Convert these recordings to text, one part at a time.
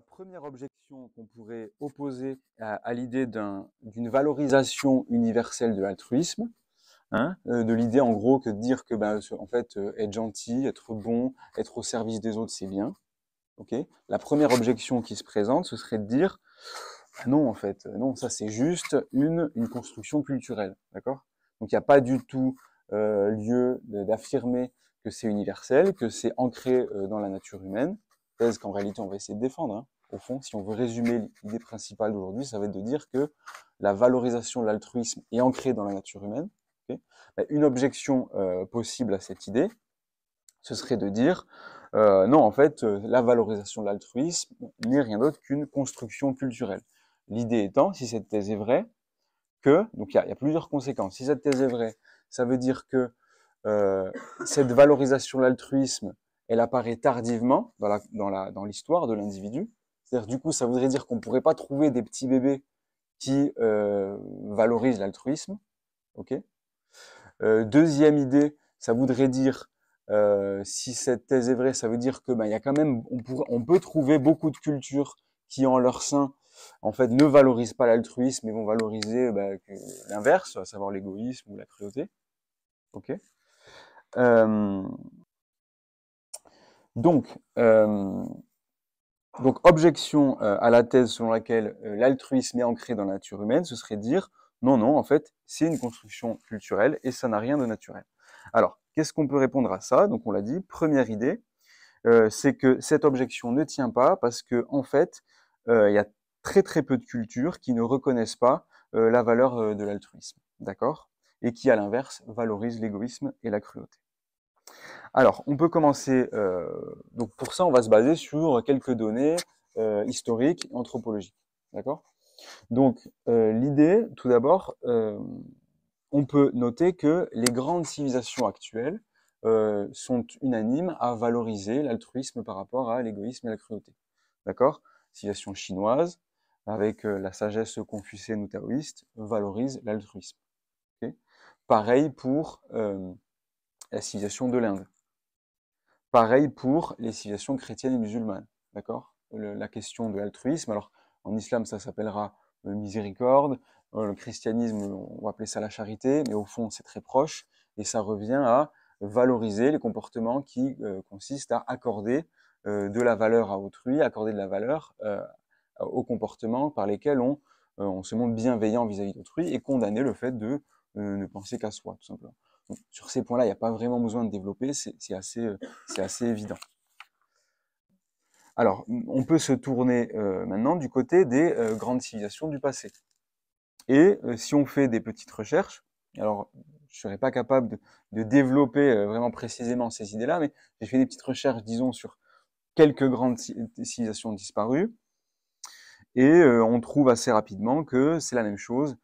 la première objection qu'on pourrait opposer à l'idée d'une valorisation universelle de l'altruisme, hein, de l'idée en gros que de dire que en fait être gentil, être bon, être au service des autres, c'est bien. Ok. La première objection qui se présente, ce serait de dire non, en fait, non, ça c'est juste une construction culturelle, d'accord? Donc il n'y a pas du tout lieu d'affirmer que c'est universel, que c'est ancré dans la nature humaine, thèse qu'en réalité on va essayer de défendre. Hein. Au fond, si on veut résumer l'idée principale d'aujourd'hui, ça va être de dire que la valorisation de l'altruisme est ancrée dans la nature humaine. Okay. Une objection possible à cette idée, ce serait de dire non, en fait, la valorisation de l'altruisme n'est rien d'autre qu'une construction culturelle. L'idée étant, si cette thèse est vraie, que, donc il y a plusieurs conséquences. Si cette thèse est vraie, ça veut dire que cette valorisation de l'altruisme, elle apparaît tardivement dans l'histoire de l'individu. C'est-à-dire, du coup, ça voudrait dire qu'on ne pourrait pas trouver des petits bébés qui valorisent l'altruisme. Ok. Deuxième idée, ça voudrait dire, si cette thèse est vraie, ça veut dire que il y a quand même, on peut trouver beaucoup de cultures qui en leur sein, en fait, ne valorisent pas l'altruisme, mais vont valoriser l'inverse, à savoir l'égoïsme ou la cruauté. Ok. Donc objection à la thèse selon laquelle l'altruisme est ancré dans la nature humaine, ce serait de dire non, non, en fait, c'est une construction culturelle et ça n'a rien de naturel. Alors, qu'est-ce qu'on peut répondre à ça? Donc, on l'a dit, première idée, c'est que cette objection ne tient pas parce que, en fait, il y a très très peu de cultures qui ne reconnaissent pas la valeur de l'altruisme, d'accord? Et qui, à l'inverse, valorisent l'égoïsme et la cruauté. Alors, on peut commencer, donc pour ça, on va se baser sur quelques données historiques et anthropologiques, d'accord? Donc, l'idée, tout d'abord, on peut noter que les grandes civilisations actuelles sont unanimes à valoriser l'altruisme par rapport à l'égoïsme et la cruauté. D'accord? Civilisation chinoise, avec la sagesse confucéenne ou taoïste, valorise l'altruisme. Okay. Pareil pour la civilisation de l'Inde. Pareil pour les civilisations chrétiennes et musulmanes. D'accord? La question de l'altruisme, alors en islam ça s'appellera miséricorde, le christianisme on va appeler ça la charité, mais au fond c'est très proche et ça revient à valoriser les comportements qui consistent à accorder de la valeur à autrui, accorder de la valeur aux comportements par lesquels on se montre bienveillant vis-à-vis d'autrui et condamner le fait de ne penser qu'à soi, tout simplement. Donc, sur ces points-là, il n'y a pas vraiment besoin de développer, c'est assez évident. Alors, on peut se tourner maintenant du côté des grandes civilisations du passé. Et si on fait des petites recherches, alors je ne serais pas capable de développer vraiment précisément ces idées-là, mais j'ai fait des petites recherches, disons, sur quelques grandes civilisations disparues, et on trouve assez rapidement que c'est la même chose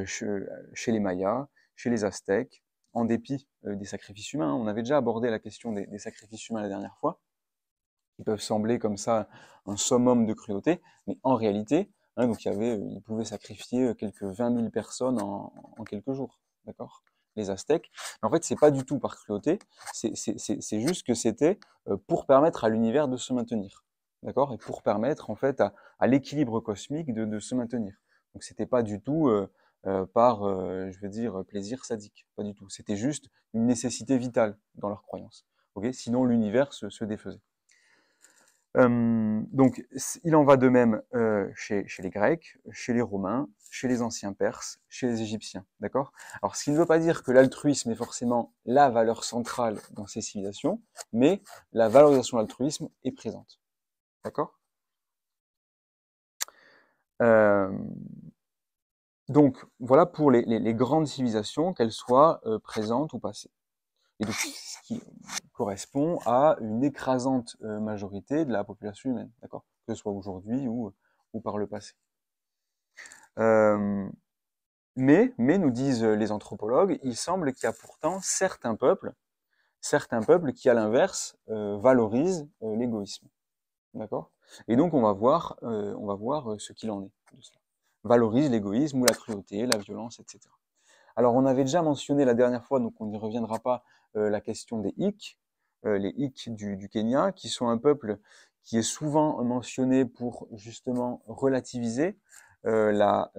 chez les Mayas, chez les Aztèques, en dépit des sacrifices humains. On avait déjà abordé la question des sacrifices humains la dernière fois, qui peuvent sembler comme ça un summum de cruauté, mais en réalité, hein, donc ils pouvaient sacrifier quelques 20 000 personnes en quelques jours, d'accord? Les Aztèques. Mais en fait, c'est pas du tout par cruauté, c'est juste que c'était pour permettre à l'univers de se maintenir, d'accord? Et pour permettre en fait à l'équilibre cosmique de se maintenir. Donc c'était pas du tout par, je veux dire, plaisir sadique, pas du tout. C'était juste une nécessité vitale dans leur croyance. Okay. Sinon, l'univers se défaisait. Donc, il en va de même chez les Grecs, chez les Romains, chez les anciens Perses, chez les Égyptiens, d'accord? Alors, ce qui ne veut pas dire que l'altruisme est forcément la valeur centrale dans ces civilisations, mais la valorisation de l'altruisme est présente, d'accord? Donc, voilà pour les grandes civilisations, qu'elles soient présentes ou passées. Et donc, ce qui correspond à une écrasante majorité de la population humaine, d'accord? Que ce soit aujourd'hui ou par le passé. Mais, nous disent les anthropologues, il semble qu'il y a pourtant certains peuples qui, à l'inverse, valorisent l'égoïsme, d'accord? Et donc, on va voir ce qu'il en est de cela. Valorise l'égoïsme ou la cruauté, la violence, etc. Alors, on avait déjà mentionné la dernière fois, donc on n'y reviendra pas, la question des Hik, les Hik du Kenya, qui sont un peuple qui est souvent mentionné pour justement relativiser la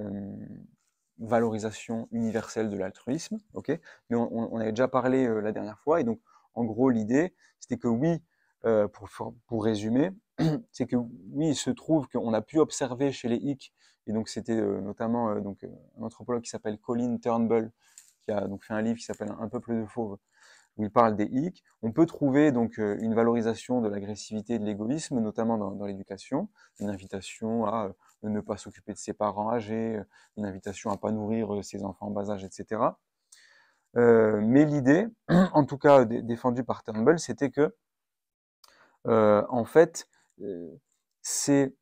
valorisation universelle de l'altruisme, ok? Mais on avait déjà parlé la dernière fois, et donc en gros l'idée c'était que oui, pour résumer, c'est que oui, il se trouve qu'on a pu observer chez les Hicks, et donc c'était notamment un anthropologue qui s'appelle Colin Turnbull, qui a donc fait un livre qui s'appelle Un peuple de fauves, où il parle des Hicks. On peut trouver donc une valorisation de l'agressivité et de l'égoïsme, notamment dans l'éducation, une invitation à ne pas s'occuper de ses parents âgés, une invitation à pas nourrir ses enfants en bas âge, etc. Mais l'idée, en tout cas défendue par Turnbull, c'était que en fait, ces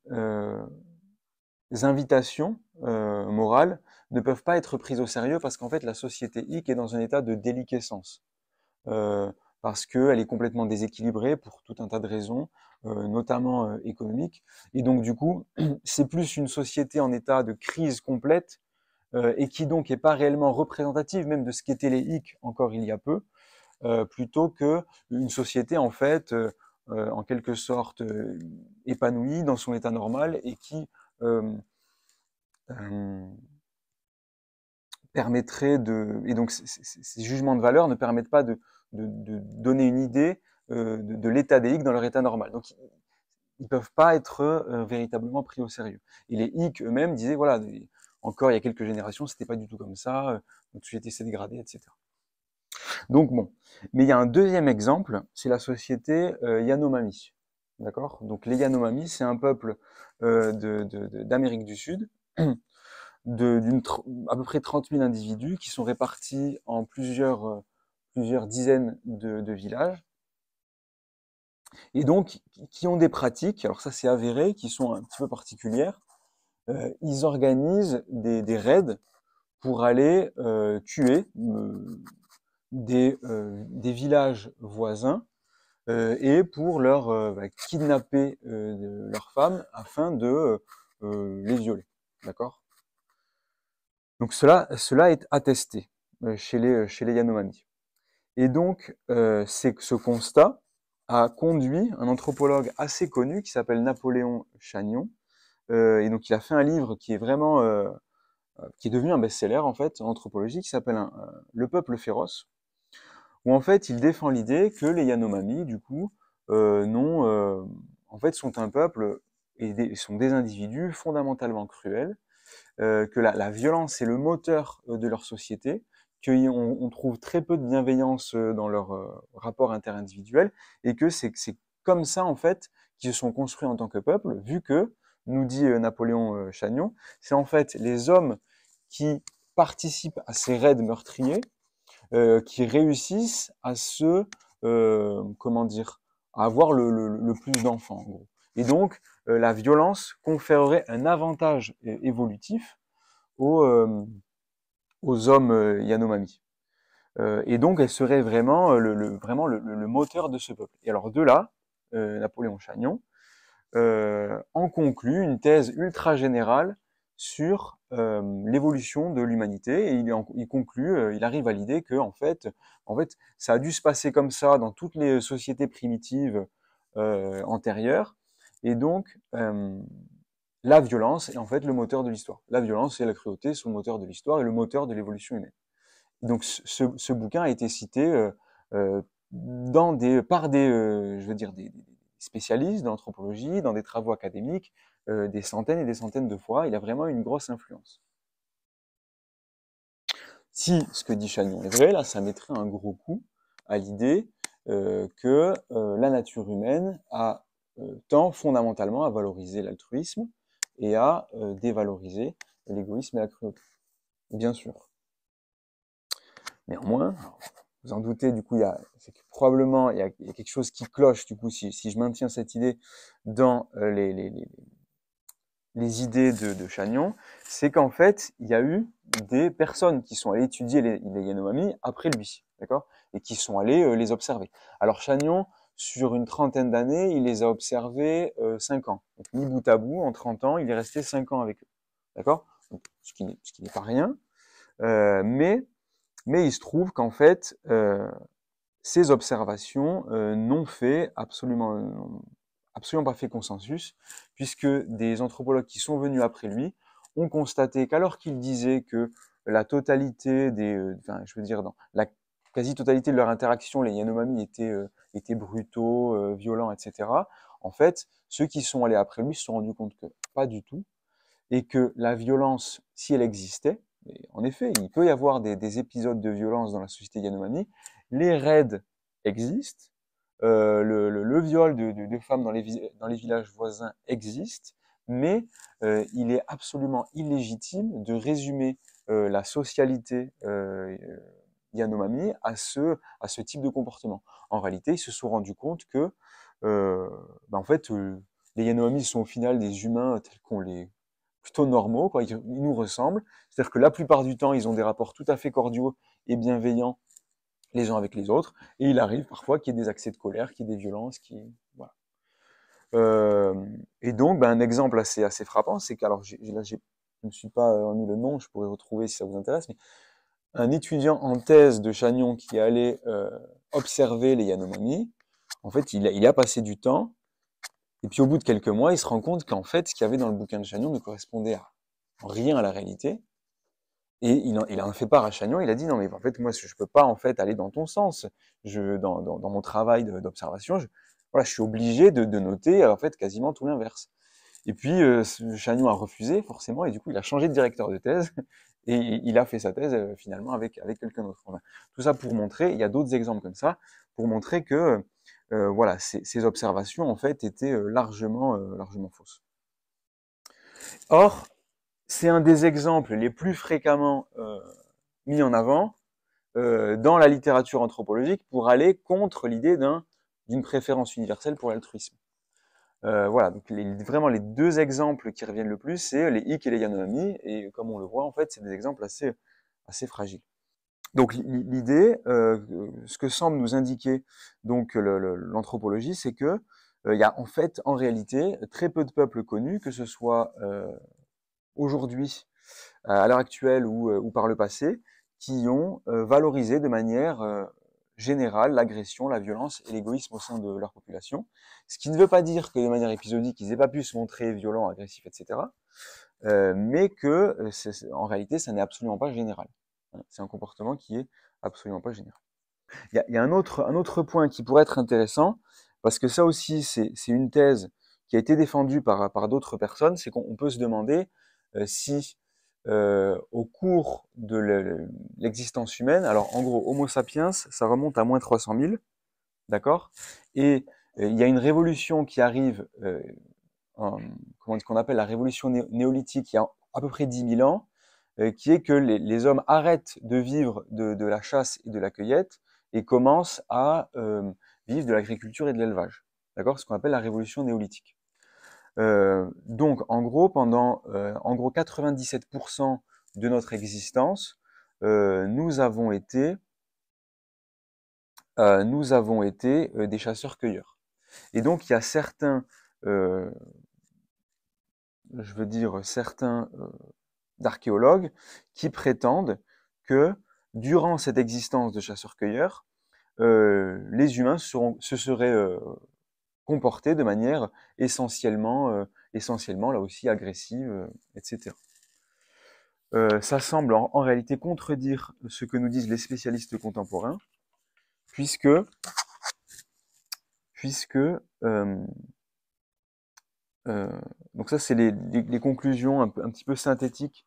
invitations morales ne peuvent pas être prises au sérieux parce qu'en fait la société hic est dans un état de déliquescence, parce qu'elle est complètement déséquilibrée pour tout un tas de raisons, notamment économiques. Et donc du coup, c'est plus une société en état de crise complète et qui donc est pas réellement représentative même de ce qu'étaient les hic encore il y a peu, plutôt que une société en fait en quelque sorte épanouie dans son état normal et qui euh, euh, permettrait de... Et donc ces jugements de valeur ne permettent pas de donner une idée de l'état des hic dans leur état normal. Donc ils peuvent pas être véritablement pris au sérieux. Et les hic eux-mêmes disaient, voilà, encore il y a quelques générations, c'était pas du tout comme ça, notre société s'est dégradée, etc. Donc bon. Mais il y a un deuxième exemple, c'est la société Yanomami. D'accord? Donc les Yanomami, c'est un peuple d'Amérique du Sud, à peu près 30 000 individus qui sont répartis en plusieurs dizaines de villages, et donc qui ont des pratiques, alors ça c'est avéré, qui sont un petit peu particulières. Ils organisent des raids pour aller tuer des villages voisins et pour leur kidnapper leurs femmes afin de les violer. D'accord? Donc cela est attesté chez les Yanomami. Et donc ce constat a conduit un anthropologue assez connu qui s'appelle Napoléon Chagnon, et donc il a fait un livre qui est vraiment qui est devenu un best-seller en fait en anthropologie, qui s'appelle Le peuple féroce, où en fait il défend l'idée que les Yanomami du coup en fait sont un peuple et sont des individus fondamentalement cruels, que la violence est le moteur de leur société, qu'on trouve très peu de bienveillance dans leur rapport interindividuel, et que c'est comme ça en fait qu'ils se sont construits en tant que peuple, vu que, nous dit Napoléon Chagnon, c'est en fait les hommes qui participent à ces raids meurtriers qui réussissent à comment dire, à avoir le plus d'enfants, en gros. Et donc, la violence conférerait un avantage évolutif aux hommes Yanomami. Et donc, elle serait vraiment le moteur de ce peuple. Et alors, de là, Napoléon Chagnon en conclut une thèse ultra générale sur l'évolution de l'humanité, et il conclut, il arrive à l'idée que en fait, ça a dû se passer comme ça dans toutes les sociétés primitives antérieures, et donc la violence est en fait le moteur de l'histoire. La violence et la cruauté sont le moteur de l'histoire et le moteur de l'évolution humaine. Et donc ce bouquin a été cité par je veux dire, des spécialistes de l'anthropologie, dans des travaux académiques, des centaines et des centaines de fois. Il a vraiment une grosse influence. Si ce que dit Chagnon est vrai, là, ça mettrait un gros coup à l'idée que la nature humaine tend fondamentalement à valoriser l'altruisme et à dévaloriser l'égoïsme et la cruauté. Bien sûr. Néanmoins, vous en doutez, du coup, probablement il y a quelque chose qui cloche, du coup, si je maintiens cette idée dans les idées de Chagnon, c'est qu'en fait, il y a eu des personnes qui sont allées étudier les Yanomami après lui, d'accord, et qui sont allées les observer. Alors Chagnon, sur une trentaine d'années, il les a observés 5 ans. Donc, mis bout à bout, en 30 ans, il est resté 5 ans avec eux, d'accord, ce qui n'est pas rien, mais il se trouve qu'en fait, ces observations n'ont fait absolument absolument pas fait consensus, puisque des anthropologues qui sont venus après lui ont constaté qu'alors qu'il disait que la totalité enfin, je veux dire, dans la quasi-totalité de leur interaction, les Yanomami étaient brutaux, violents, etc. En fait, ceux qui sont allés après lui se sont rendus compte que pas du tout, et que la violence, si elle existait, et en effet, il peut y avoir des épisodes de violence dans la société Yanomami, les raids existent, le viol de femmes dans les villages voisins existe, mais il est absolument illégitime de résumer la socialité Yanomami à ce type de comportement. En réalité, ils se sont rendus compte que, en fait, les Yanomami sont au final des humains tels qu'on les plutôt normaux, quoi. Ils nous ressemblent. C'est-à-dire que la plupart du temps, ils ont des rapports tout à fait cordiaux et bienveillants les uns avec les autres. Et il arrive parfois qu'il y ait des accès de colère, qu'il y ait des violences, voilà. Et donc, un exemple assez frappant, c'est que, alors, je ne me suis pas mis le nom, je pourrais retrouver si ça vous intéresse, mais un étudiant en thèse de Chagnon qui allait observer les Yanomami, en fait, il a passé du temps, et puis au bout de quelques mois, il se rend compte qu'en fait, ce qu'il y avait dans le bouquin de Chagnon ne correspondait en rien à la réalité. Et il en fait part à Chagnon, il a dit non mais en fait moi je peux pas en fait aller dans ton sens. Dans mon travail d'observation, voilà, je suis obligé de noter en fait quasiment tout l'inverse. Et puis Chagnon a refusé forcément et du coup il a changé de directeur de thèse et il a fait sa thèse finalement avec quelqu'un d'autre. Enfin, tout ça pour montrer, il y a d'autres exemples comme ça pour montrer que voilà ces observations en fait étaient largement fausses. Or c'est un des exemples les plus fréquemment mis en avant dans la littérature anthropologique pour aller contre l'idée d'une préférence universelle pour l'altruisme. Voilà, donc vraiment les deux exemples qui reviennent le plus, c'est les Hik et les Yanomami, et comme on le voit, en fait, c'est des exemples assez fragiles. Donc l'idée, ce que semble nous indiquer donc l'anthropologie, c'est que il y a en fait, en réalité, très peu de peuples connus, que ce soit aujourd'hui, à l'heure actuelle ou par le passé, qui ont valorisé de manière générale l'agression, la violence et l'égoïsme au sein de leur population. Ce qui ne veut pas dire que de manière épisodique, ils n'aient pas pu se montrer violents, agressifs, etc. Mais que en réalité, ça n'est absolument pas général. C'est un comportement qui est absolument pas général. Il y a un autre point qui pourrait être intéressant, parce que ça aussi, c'est une thèse qui a été défendue par d'autres personnes, c'est qu'on peut se demander si au cours de l'existence humaine, alors en gros, Homo sapiens, ça remonte à moins 300 000, d'accord? Et il y a une révolution qui arrive, qu'on appelle la révolution néolithique, il y a à peu près 10 000 ans, qui est que les hommes arrêtent de vivre de la chasse et de la cueillette et commencent à vivre de l'agriculture et de l'élevage. D'accord? Ce qu'on appelle la révolution néolithique. Donc, en gros, pendant 97% de notre existence, nous avons été des chasseurs-cueilleurs. Et donc, il y a certains, certains d'archéologues qui prétendent que durant cette existence de chasseurs-cueilleurs, les humains se seraient comportés de manière essentiellement là aussi agressive, etc. Ça semble en réalité contredire ce que nous disent les spécialistes contemporains, puisque donc ça c'est les conclusions un petit peu synthétiques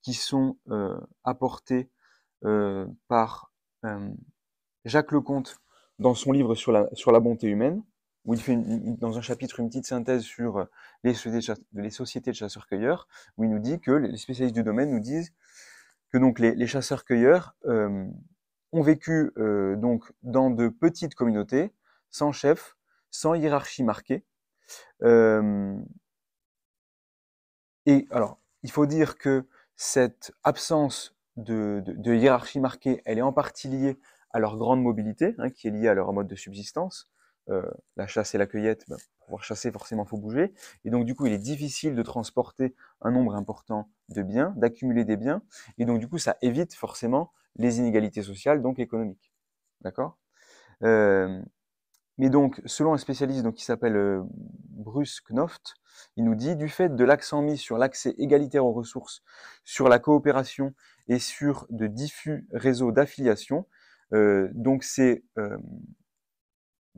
qui sont apportées par Jacques Lecomte dans son livre sur la bonté humaine, où il fait dans un chapitre une petite synthèse sur les sociétés de chasseurs-cueilleurs, où il nous dit que les spécialistes du domaine nous disent que donc les chasseurs-cueilleurs ont vécu donc dans de petites communautés, sans chef, sans hiérarchie marquée. Et alors, il faut dire que cette absence de hiérarchie marquée, elle est en partie liée à leur grande mobilité, qui est liée à leur mode de subsistance. La chasse et la cueillette, pour pouvoir chasser, forcément, il faut bouger. Et donc, du coup, il est difficile de transporter un nombre important de biens, d'accumuler des biens. Et donc, du coup, ça évite forcément les inégalités sociales, donc économiques. D'accord Mais donc, selon un spécialiste donc, qui s'appelle Bruce Knoft, il nous dit, du fait de l'accent mis sur l'accès égalitaire aux ressources, sur la coopération et sur de diffus réseaux d'affiliation, donc c'est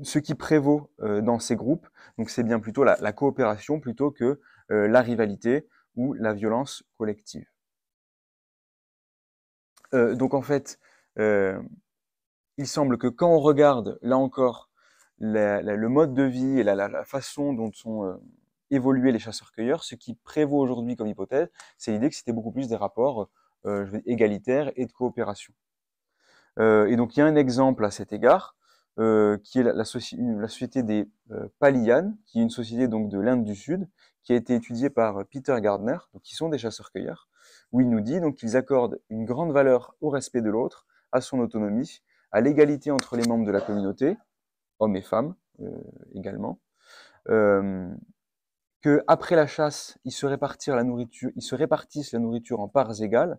ce qui prévaut dans ces groupes, donc c'est bien plutôt la coopération plutôt que la rivalité ou la violence collective. Donc en fait, il semble que quand on regarde, là encore, le mode de vie et la façon dont sont évolués les chasseurs-cueilleurs, ce qui prévaut aujourd'hui comme hypothèse, c'est l'idée que c'était beaucoup plus des rapports égalitaires et de coopération. Et donc il y a un exemple à cet égard, qui est la société des Paliyanes, qui est une société donc de l'Inde du Sud, qui a été étudiée par Peter Gardner, donc qui sont des chasseurs-cueilleurs, où il nous dit donc qu'ils accordent une grande valeur au respect de l'autre, à son autonomie, à l'égalité entre les membres de la communauté, hommes et femmes également, que après la chasse, ils se répartissent la nourriture en parts égales,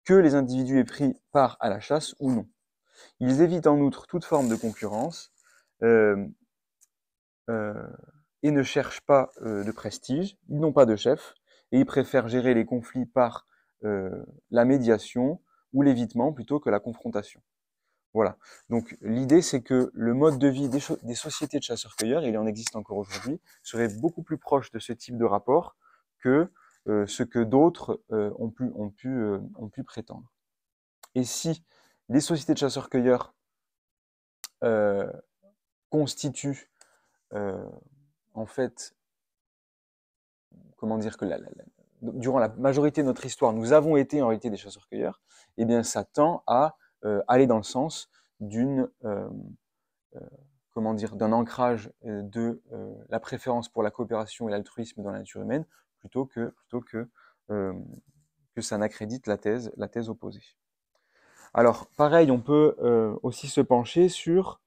que les individus aient pris part à la chasse ou non. Ils évitent en outre toute forme de concurrence euh, euh, et ne cherchent pas de prestige. Ils n'ont pas de chef et ils préfèrent gérer les conflits par la médiation ou l'évitement plutôt que la confrontation. Voilà. Donc l'idée, c'est que le mode de vie des sociétés de chasseurs-cueilleurs, il en existe encore aujourd'hui, serait beaucoup plus proche de ce type de rapport que ce que d'autres ont pu prétendre. Et si les sociétés de chasseurs-cueilleurs constituent en fait, comment dire que durant la majorité de notre histoire, nous avons été en réalité des chasseurs-cueilleurs, eh bien ça tend à aller dans le sens d'une comment dire, d'un ancrage de la préférence pour la coopération et l'altruisme dans la nature humaine, plutôt que ça n'accrédite la thèse opposée. Alors, pareil, on peut aussi se pencher sur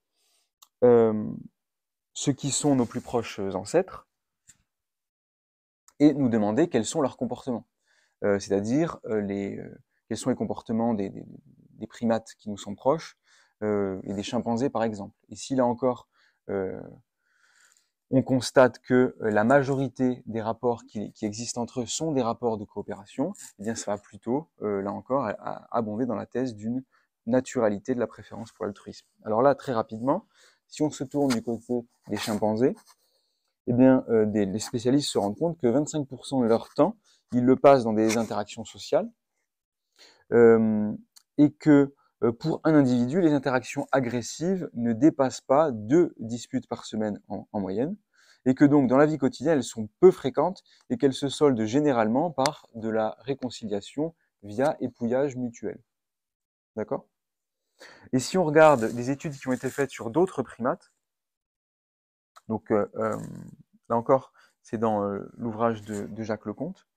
ceux qui sont nos plus proches ancêtres et nous demander quels sont leurs comportements. C'est-à-dire quels sont les comportements des primates qui nous sont proches et des chimpanzés par exemple. Et si là encore, on constate que la majorité des rapports qui existent entre eux sont des rapports de coopération, eh bien ça va plutôt, là encore, abonder dans la thèse d'une naturalité de la préférence pour l'altruisme. Alors là, très rapidement, si on se tourne du côté des chimpanzés, eh bien, les spécialistes se rendent compte que 25% de leur temps, ils le passent dans des interactions sociales, et que pour un individu, les interactions agressives ne dépassent pas 2 disputes par semaine en moyenne, et que donc dans la vie quotidienne, elles sont peu fréquentes et qu'elles se soldent généralement par de la réconciliation via épouillage mutuel. D'accord? Et si on regarde des études qui ont été faites sur d'autres primates, donc là encore, c'est dans l'ouvrage de Jacques Lecomte,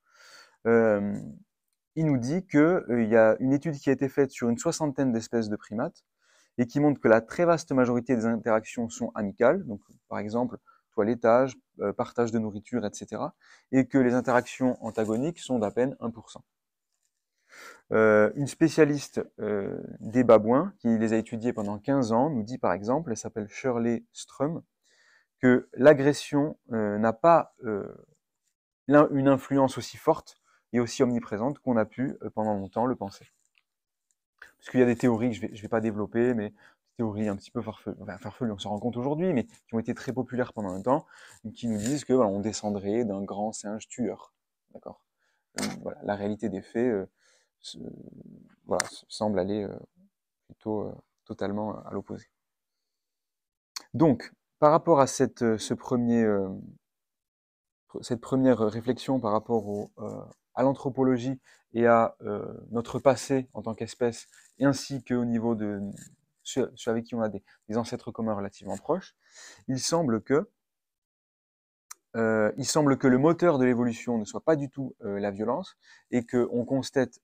il nous dit qu'il y a une étude qui a été faite sur une soixantaine d'espèces de primates et qui montre que la très vaste majorité des interactions sont amicales, donc par exemple toilettage, partage de nourriture, etc., et que les interactions antagoniques sont d'à peine 1%. Une spécialiste des babouins, qui les a étudiés pendant 15 ans, nous dit par exemple, elle s'appelle Shirley Strum, que l'agression n'a pas une influence aussi forte et aussi omniprésente qu'on a pu pendant longtemps le penser. Parce qu'il y a des théories que je vais pas développer, mais des théories un petit peu farfelues, on s'en rend compte aujourd'hui, mais qui ont été très populaires pendant un temps, qui nous disent que voilà, on descendrait d'un grand singe tueur. D'accord. Voilà, la réalité des faits voilà, semble aller plutôt totalement à l'opposé. Donc, par rapport à cette première réflexion par rapport à l'anthropologie et à notre passé en tant qu'espèce, et ainsi qu'au niveau de ceux avec qui on a des ancêtres communs relativement proches, il semble que le moteur de l'évolution ne soit pas du tout la violence et qu'on constate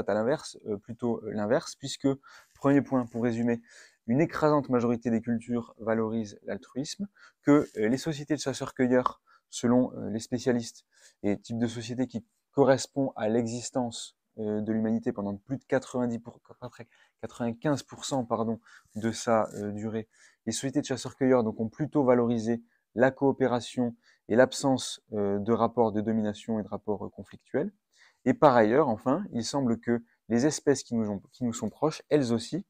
à l'inverse, plutôt l'inverse, puisque, premier point pour résumer, une écrasante majorité des cultures valorise l'altruisme, que les sociétés de chasseurs-cueilleurs, selon les spécialistes, et types de sociétés qui correspondent à l'existence de l'humanité pendant plus de 95% pardon, de sa durée, les sociétés de chasseurs-cueilleurs donc, ont plutôt valorisé la coopération et l'absence de rapports de domination et de rapports conflictuels. Et par ailleurs, enfin, il semble que les espèces qui nous sont proches, elles aussi,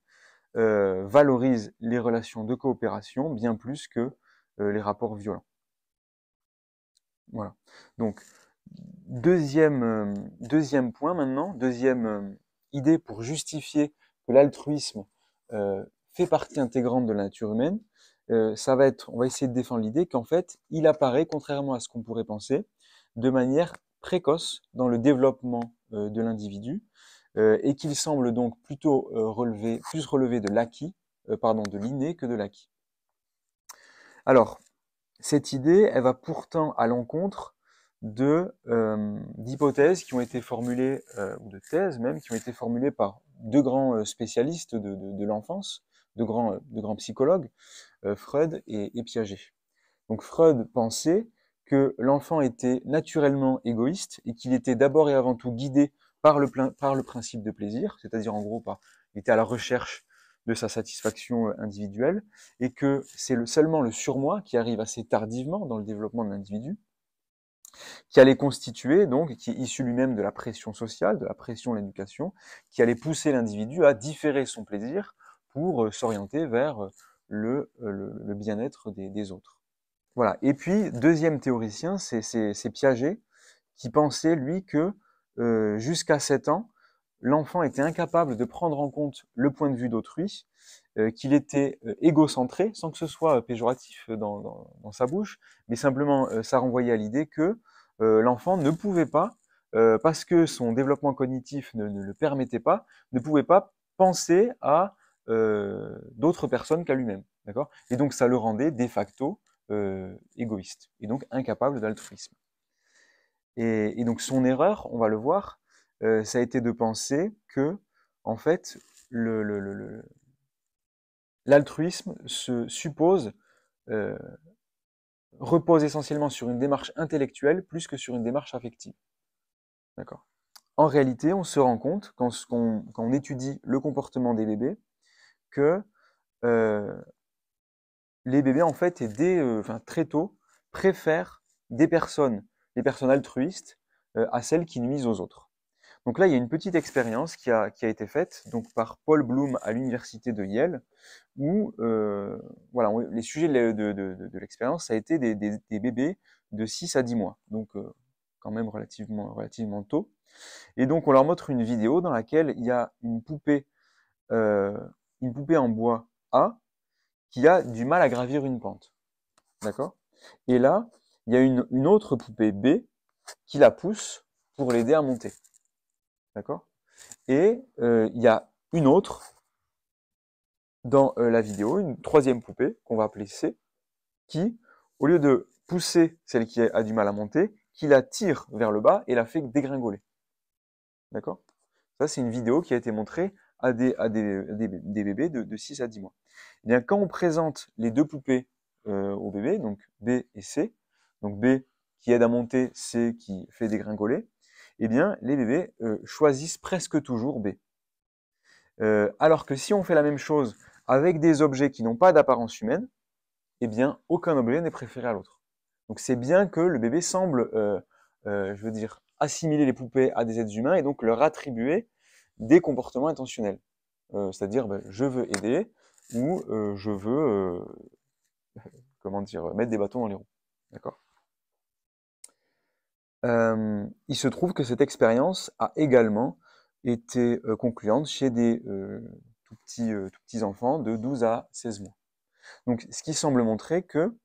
valorisent les relations de coopération bien plus que les rapports violents. Voilà. Donc, deuxième point maintenant, deuxième idée pour justifier que l'altruisme fait partie intégrante de la nature humaine, ça va être, on va essayer de défendre l'idée qu'en fait, il apparaît, contrairement à ce qu'on pourrait penser, de manière précoce dans le développement de l'individu, et qu'il semble donc plutôt plus relever de l'acquis, de l'inné que de l'acquis. Alors, cette idée, elle va pourtant à l'encontre d'hypothèses qui ont été formulées, ou de thèses même, qui ont été formulées par deux grands spécialistes de l'enfance, de grands psychologues, Freud et Piaget. Donc Freud pensait que l'enfant était naturellement égoïste et qu'il était d'abord et avant tout guidé par le principe de plaisir, c'est-à-dire en gros, il était à la recherche de sa satisfaction individuelle, et que c'est seulement le surmoi qui arrive assez tardivement dans le développement de l'individu, qui allait constituer, donc, qui est issu lui-même de la pression sociale, de la pression de l'éducation, qui allait pousser l'individu à différer son plaisir pour s'orienter vers le bien-être des autres. Voilà. Et puis, deuxième théoricien, c'est Piaget, qui pensait, lui, que jusqu'à 7 ans, l'enfant était incapable de prendre en compte le point de vue d'autrui, qu'il était égocentré, sans que ce soit péjoratif dans sa bouche, mais simplement ça renvoyait à l'idée que l'enfant ne pouvait pas, parce que son développement cognitif ne le permettait pas, ne pouvait pas penser à d'autres personnes qu'à lui-même. D'accord ? Et donc ça le rendait de facto égoïste, et donc incapable d'altruisme. Et donc son erreur, on va le voir, ça a été de penser que, en fait, l'altruisme repose essentiellement sur une démarche intellectuelle plus que sur une démarche affective. D'accord. En réalité, on se rend compte, quand on étudie le comportement des bébés, que les bébés, en fait, très tôt, préfèrent des personnes altruistes à celles qui nuisent aux autres. Donc là, il y a une petite expérience qui a été faite donc par Paul Bloom à l'université de Yale, où voilà, les sujets de l'expérience, ça a été des bébés de 6 à 10 mois, donc quand même relativement tôt. Et donc on leur montre une vidéo dans laquelle il y a une poupée en bois A qui a du mal à gravir une pente. D'accord ? Et là, il y a une autre poupée B qui la pousse pour l'aider à monter. D'accord ? Et il y a une autre dans la vidéo, une troisième poupée qu'on va appeler C, qui, au lieu de pousser celle qui a du mal à monter, qui la tire vers le bas et la fait dégringoler. D'accord ? Ça, c'est une vidéo qui a été montrée à des bébés de 6 à 10 mois. Et bien, quand on présente les deux poupées aux bébés, donc B et C, donc B qui aide à monter, C qui fait dégringoler, eh bien, les bébés choisissent presque toujours B. Alors que si on fait la même chose avec des objets qui n'ont pas d'apparence humaine, eh bien, aucun objet n'est préféré à l'autre. Donc c'est bien que le bébé semble, assimiler les poupées à des êtres humains et donc leur attribuer des comportements intentionnels. C'est-à-dire, je veux aider ou je veux, mettre des bâtons dans les roues. D'accord ? Il se trouve que cette expérience a également été concluante chez des tout petits enfants de 12 à 16 mois. Donc, ce qui semble montrer que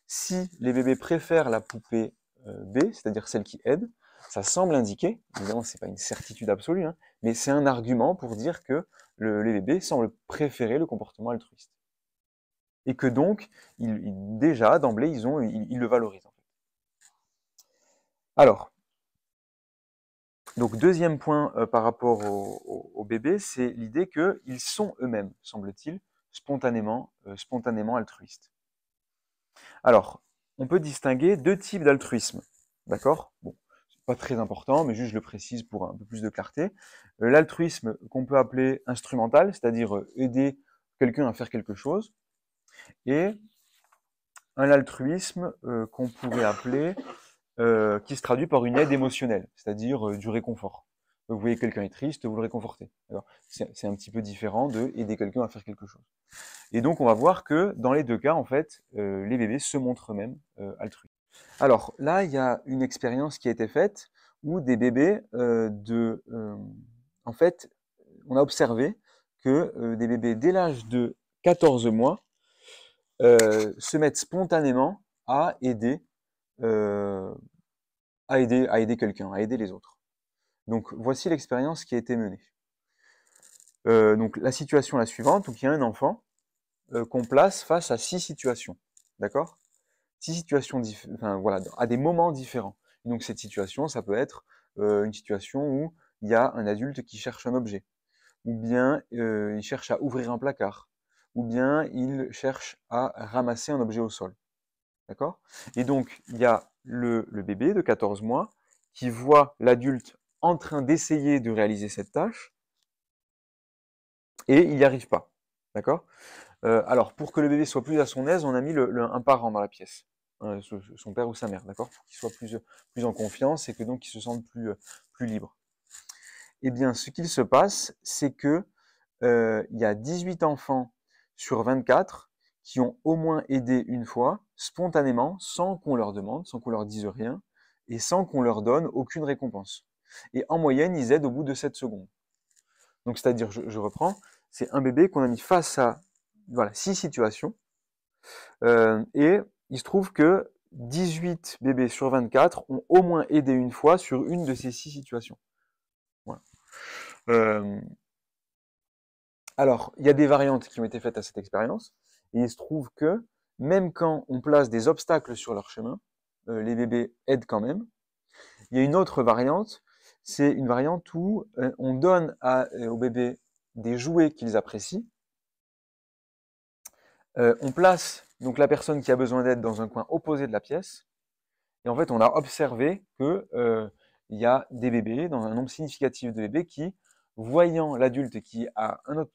si les bébés préfèrent la poupée B, c'est-à-dire celle qui aide, ça semble indiquer, évidemment c'est pas une certitude absolue, hein, mais c'est un argument pour dire que les bébés semblent préférer le comportement altruiste. Et que donc, déjà, d'emblée, ils le valorisent. En fait. Alors, donc deuxième point par rapport aux bébés, c'est l'idée qu'ils sont eux-mêmes, semble-t-il, spontanément altruistes. Alors, on peut distinguer deux types d'altruisme, d'accord ? Bon, c'est pas très important, mais juste je le précise pour un peu plus de clarté. L'altruisme qu'on peut appeler instrumental, c'est-à-dire aider quelqu'un à faire quelque chose, et un altruisme qu'on pourrait appeler, qui se traduit par une aide émotionnelle, c'est-à-dire du réconfort. Vous voyez quelqu'un est triste, vous le réconfortez. C'est un petit peu différent de aider quelqu'un à faire quelque chose. Et donc on va voir que dans les deux cas, en fait, les bébés se montrent eux-mêmes altruistes. Alors là, il y a une expérience qui a été faite où des bébés en fait, on a observé que des bébés dès l'âge de 14 mois se mettent spontanément à aider, euh, à aider quelqu'un, à aider les autres. Donc voici l'expérience qui a été menée. Donc la situation est la suivante, donc il y a un enfant qu'on place face à 6 situations, d'accord? 6 situations, enfin voilà, à des moments différents. Donc cette situation, ça peut être une situation où il y a un adulte qui cherche un objet, ou bien il cherche à ouvrir un placard, ou bien il cherche à ramasser un objet au sol. D'accord? Et donc, il y a le bébé de 14 mois qui voit l'adulte en train d'essayer de réaliser cette tâche et il n'y arrive pas. D'accord? Alors, pour que le bébé soit plus à son aise, on a mis un parent dans la pièce, son père ou sa mère, d'accord? Pour qu'il soit plus en confiance et que donc il se sente plus libre. Eh bien, ce qu'il se passe, c'est que il y a 18 enfants sur 24 qui ont au moins aidé une fois, spontanément, sans qu'on leur demande, sans qu'on leur dise rien, et sans qu'on leur donne aucune récompense. Et en moyenne, ils aident au bout de 7 secondes. Donc, c'est-à-dire, je reprends, c'est un bébé qu'on a mis face à 6 situations, et il se trouve que 18 bébés sur 24 ont au moins aidé une fois sur une de ces 6 situations. Voilà. Alors, il y a des variantes qui ont été faites à cette expérience, et il se trouve que même quand on place des obstacles sur leur chemin, les bébés aident quand même. Il y a une autre variante, c'est une variante où on donne aux bébés des jouets qu'ils apprécient. On place donc la personne qui a besoin d'aide dans un coin opposé de la pièce, et en fait, on a observé que il y a des bébés, dans un nombre significatif de bébés, qui, voyant l'adulte qui à un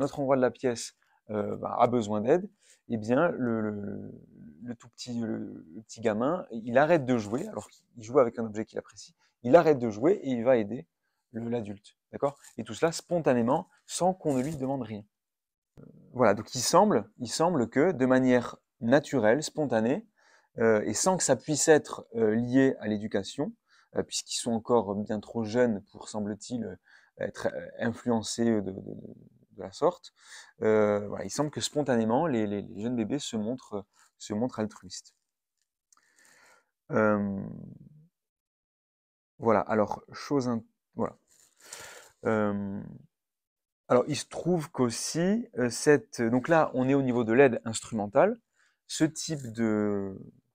autre endroit de la pièce a besoin d'aide, eh bien le tout petit, le petit gamin, il arrête de jouer, alors qu'il joue avec un objet qu'il apprécie, il arrête de jouer et il va aider l'adulte, d'accord? Et tout cela spontanément, sans qu'on ne lui demande rien. Voilà, donc il semble que de manière naturelle, spontanée, et sans que ça puisse être lié à l'éducation, puisqu'ils sont encore bien trop jeunes pour, semble-t-il, être influencés de la sorte. Voilà, il semble que spontanément, les jeunes bébés se montrent altruistes. Voilà, alors, voilà. Alors, il se trouve qu'aussi, donc là, on est au niveau de l'aide instrumentale. Ce type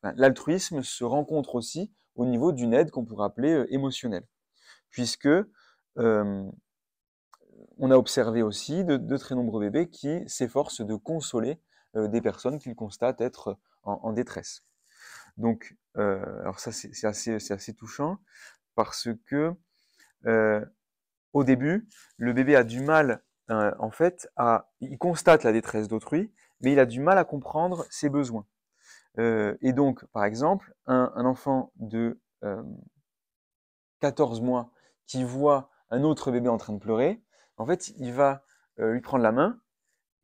l'altruisme se rencontre aussi au niveau d'une aide qu'on pourrait appeler émotionnelle, puisque on a observé aussi de très nombreux bébés qui s'efforcent de consoler des personnes qu'ils constatent être en détresse. Donc, alors ça, c'est assez touchant parce que au début, le bébé a du mal, en fait, il constate la détresse d'autrui, mais il a du mal à comprendre ses besoins. Et donc, par exemple, un enfant de 14 mois qui voit un autre bébé en train de pleurer, en fait, il va lui prendre la main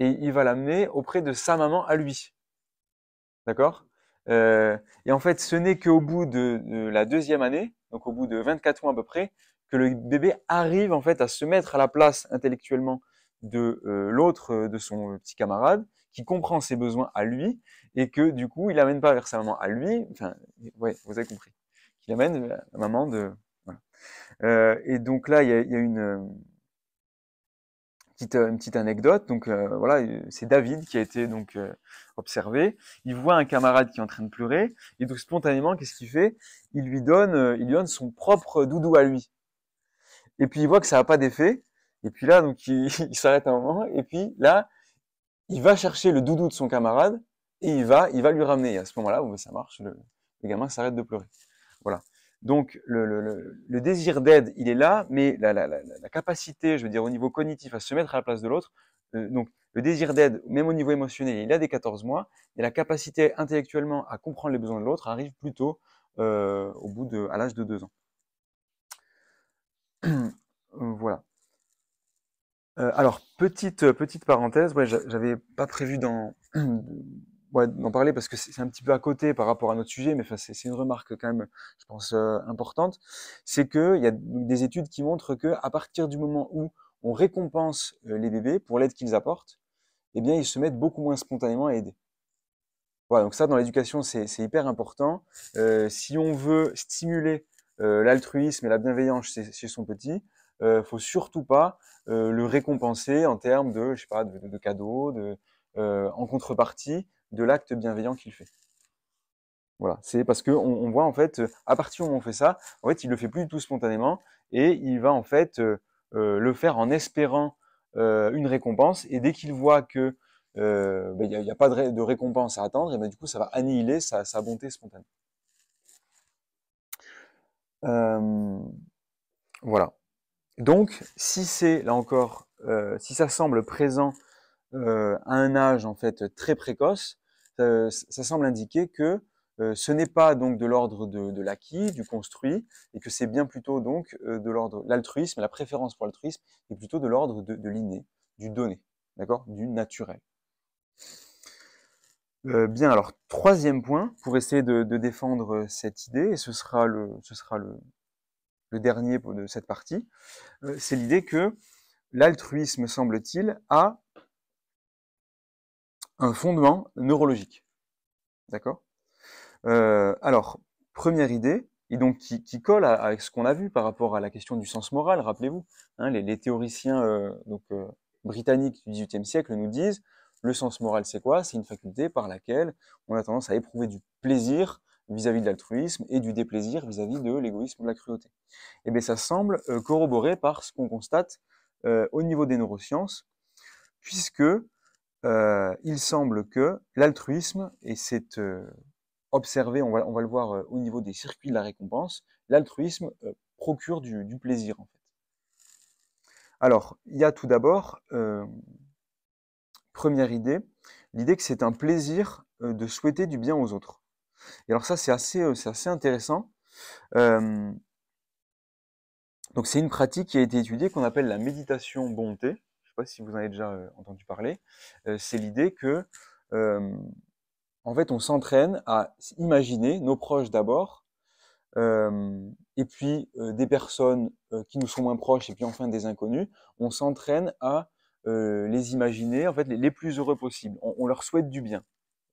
et il va l'amener auprès de sa maman à lui. D'accord? Et en fait, ce n'est qu'au bout de la deuxième année, donc au bout de 24 mois à peu près, que le bébé arrive en fait à se mettre à la place intellectuellement de l'autre, de son petit camarade, qui comprend ses besoins à lui, et que du coup, il l'amène pas vers sa maman à lui, enfin, ouais, vous avez compris, qu'il amène la maman de... Voilà. Et donc là, il y a une petite anecdote. Donc voilà, c'est David qui a été donc observé. Il voit un camarade qui est en train de pleurer et donc spontanément, qu'est-ce qu'il fait? Il lui donne son propre doudou à lui. Et puis il voit que ça n'a pas d'effet. Et puis là, donc il s'arrête un moment. Et puis là, il va chercher le doudou de son camarade et il va lui ramener. Et à ce moment-là, ça marche, le gamin s'arrête de pleurer. Voilà. Donc le désir d'aide, il est là, mais la capacité, je veux dire, au niveau cognitif, à se mettre à la place de l'autre, donc le désir d'aide, même au niveau émotionnel, il a des 14 mois, et la capacité intellectuellement à comprendre les besoins de l'autre arrive plutôt à l'âge de 2 ans. Voilà. Alors, petite parenthèse, ouais, j'avais pas prévu d'en parler parce que c'est un petit peu à côté par rapport à notre sujet, mais enfin, c'est une remarque quand même, je pense, importante. C'est qu'il y a des études qui montrent que à partir du moment où on récompense les bébés pour l'aide qu'ils apportent, eh bien, ils se mettent beaucoup moins spontanément à aider. Voilà, donc ça, dans l'éducation, c'est hyper important. Si on veut stimuler l'altruisme et la bienveillance chez son petit, faut surtout pas le récompenser en termes de, je sais pas, de cadeaux, en contrepartie de l'acte bienveillant qu'il fait. Voilà, c'est parce que on voit en fait, à partir du moment où on fait ça, en fait, il le fait plus du tout spontanément et il va en fait le faire en espérant une récompense. Et dès qu'il voit que il y a pas de récompense à attendre, et ben du coup, ça va annihiler sa bonté spontanée. Voilà. Donc, si c'est là encore, si ça semble présent à un âge en fait très précoce, ça semble indiquer que ce n'est pas donc de l'ordre de l'acquis, du construit, et que c'est bien plutôt donc de l'ordre l'altruisme, la préférence pour l'altruisme est plutôt de l'ordre de l'inné, du donné, d'accord, du naturel. Bien, alors troisième point pour essayer de défendre cette idée, et ce sera le dernier de cette partie, c'est l'idée que l'altruisme, semble-t-il, a un fondement neurologique. D'accord? Alors, première idée, et donc qui colle avec ce qu'on a vu par rapport à la question du sens moral, rappelez-vous, hein, les théoriciens britanniques du XVIIIe siècle nous disent, le sens moral c'est quoi? C'est une faculté par laquelle on a tendance à éprouver du plaisir vis-à-vis de l'altruisme et du déplaisir vis-à-vis de l'égoïsme ou de la cruauté. Et bien ça semble corroboré par ce qu'on constate au niveau des neurosciences, puisque il semble que l'altruisme, et c'est observé, on va le voir au niveau des circuits de la récompense, l'altruisme procure du plaisir en fait. Alors, il y a tout d'abord, première idée, l'idée que c'est un plaisir de souhaiter du bien aux autres. Et alors ça, c'est assez intéressant. Donc c'est une pratique qui a été étudiée qu'on appelle la méditation bonté. Je ne sais pas si vous en avez déjà entendu parler. C'est l'idée que en fait, on s'entraîne à imaginer nos proches d'abord, et puis des personnes qui nous sont moins proches, et puis enfin des inconnus. On s'entraîne à les imaginer, en fait, les plus heureux possibles. On leur souhaite du bien,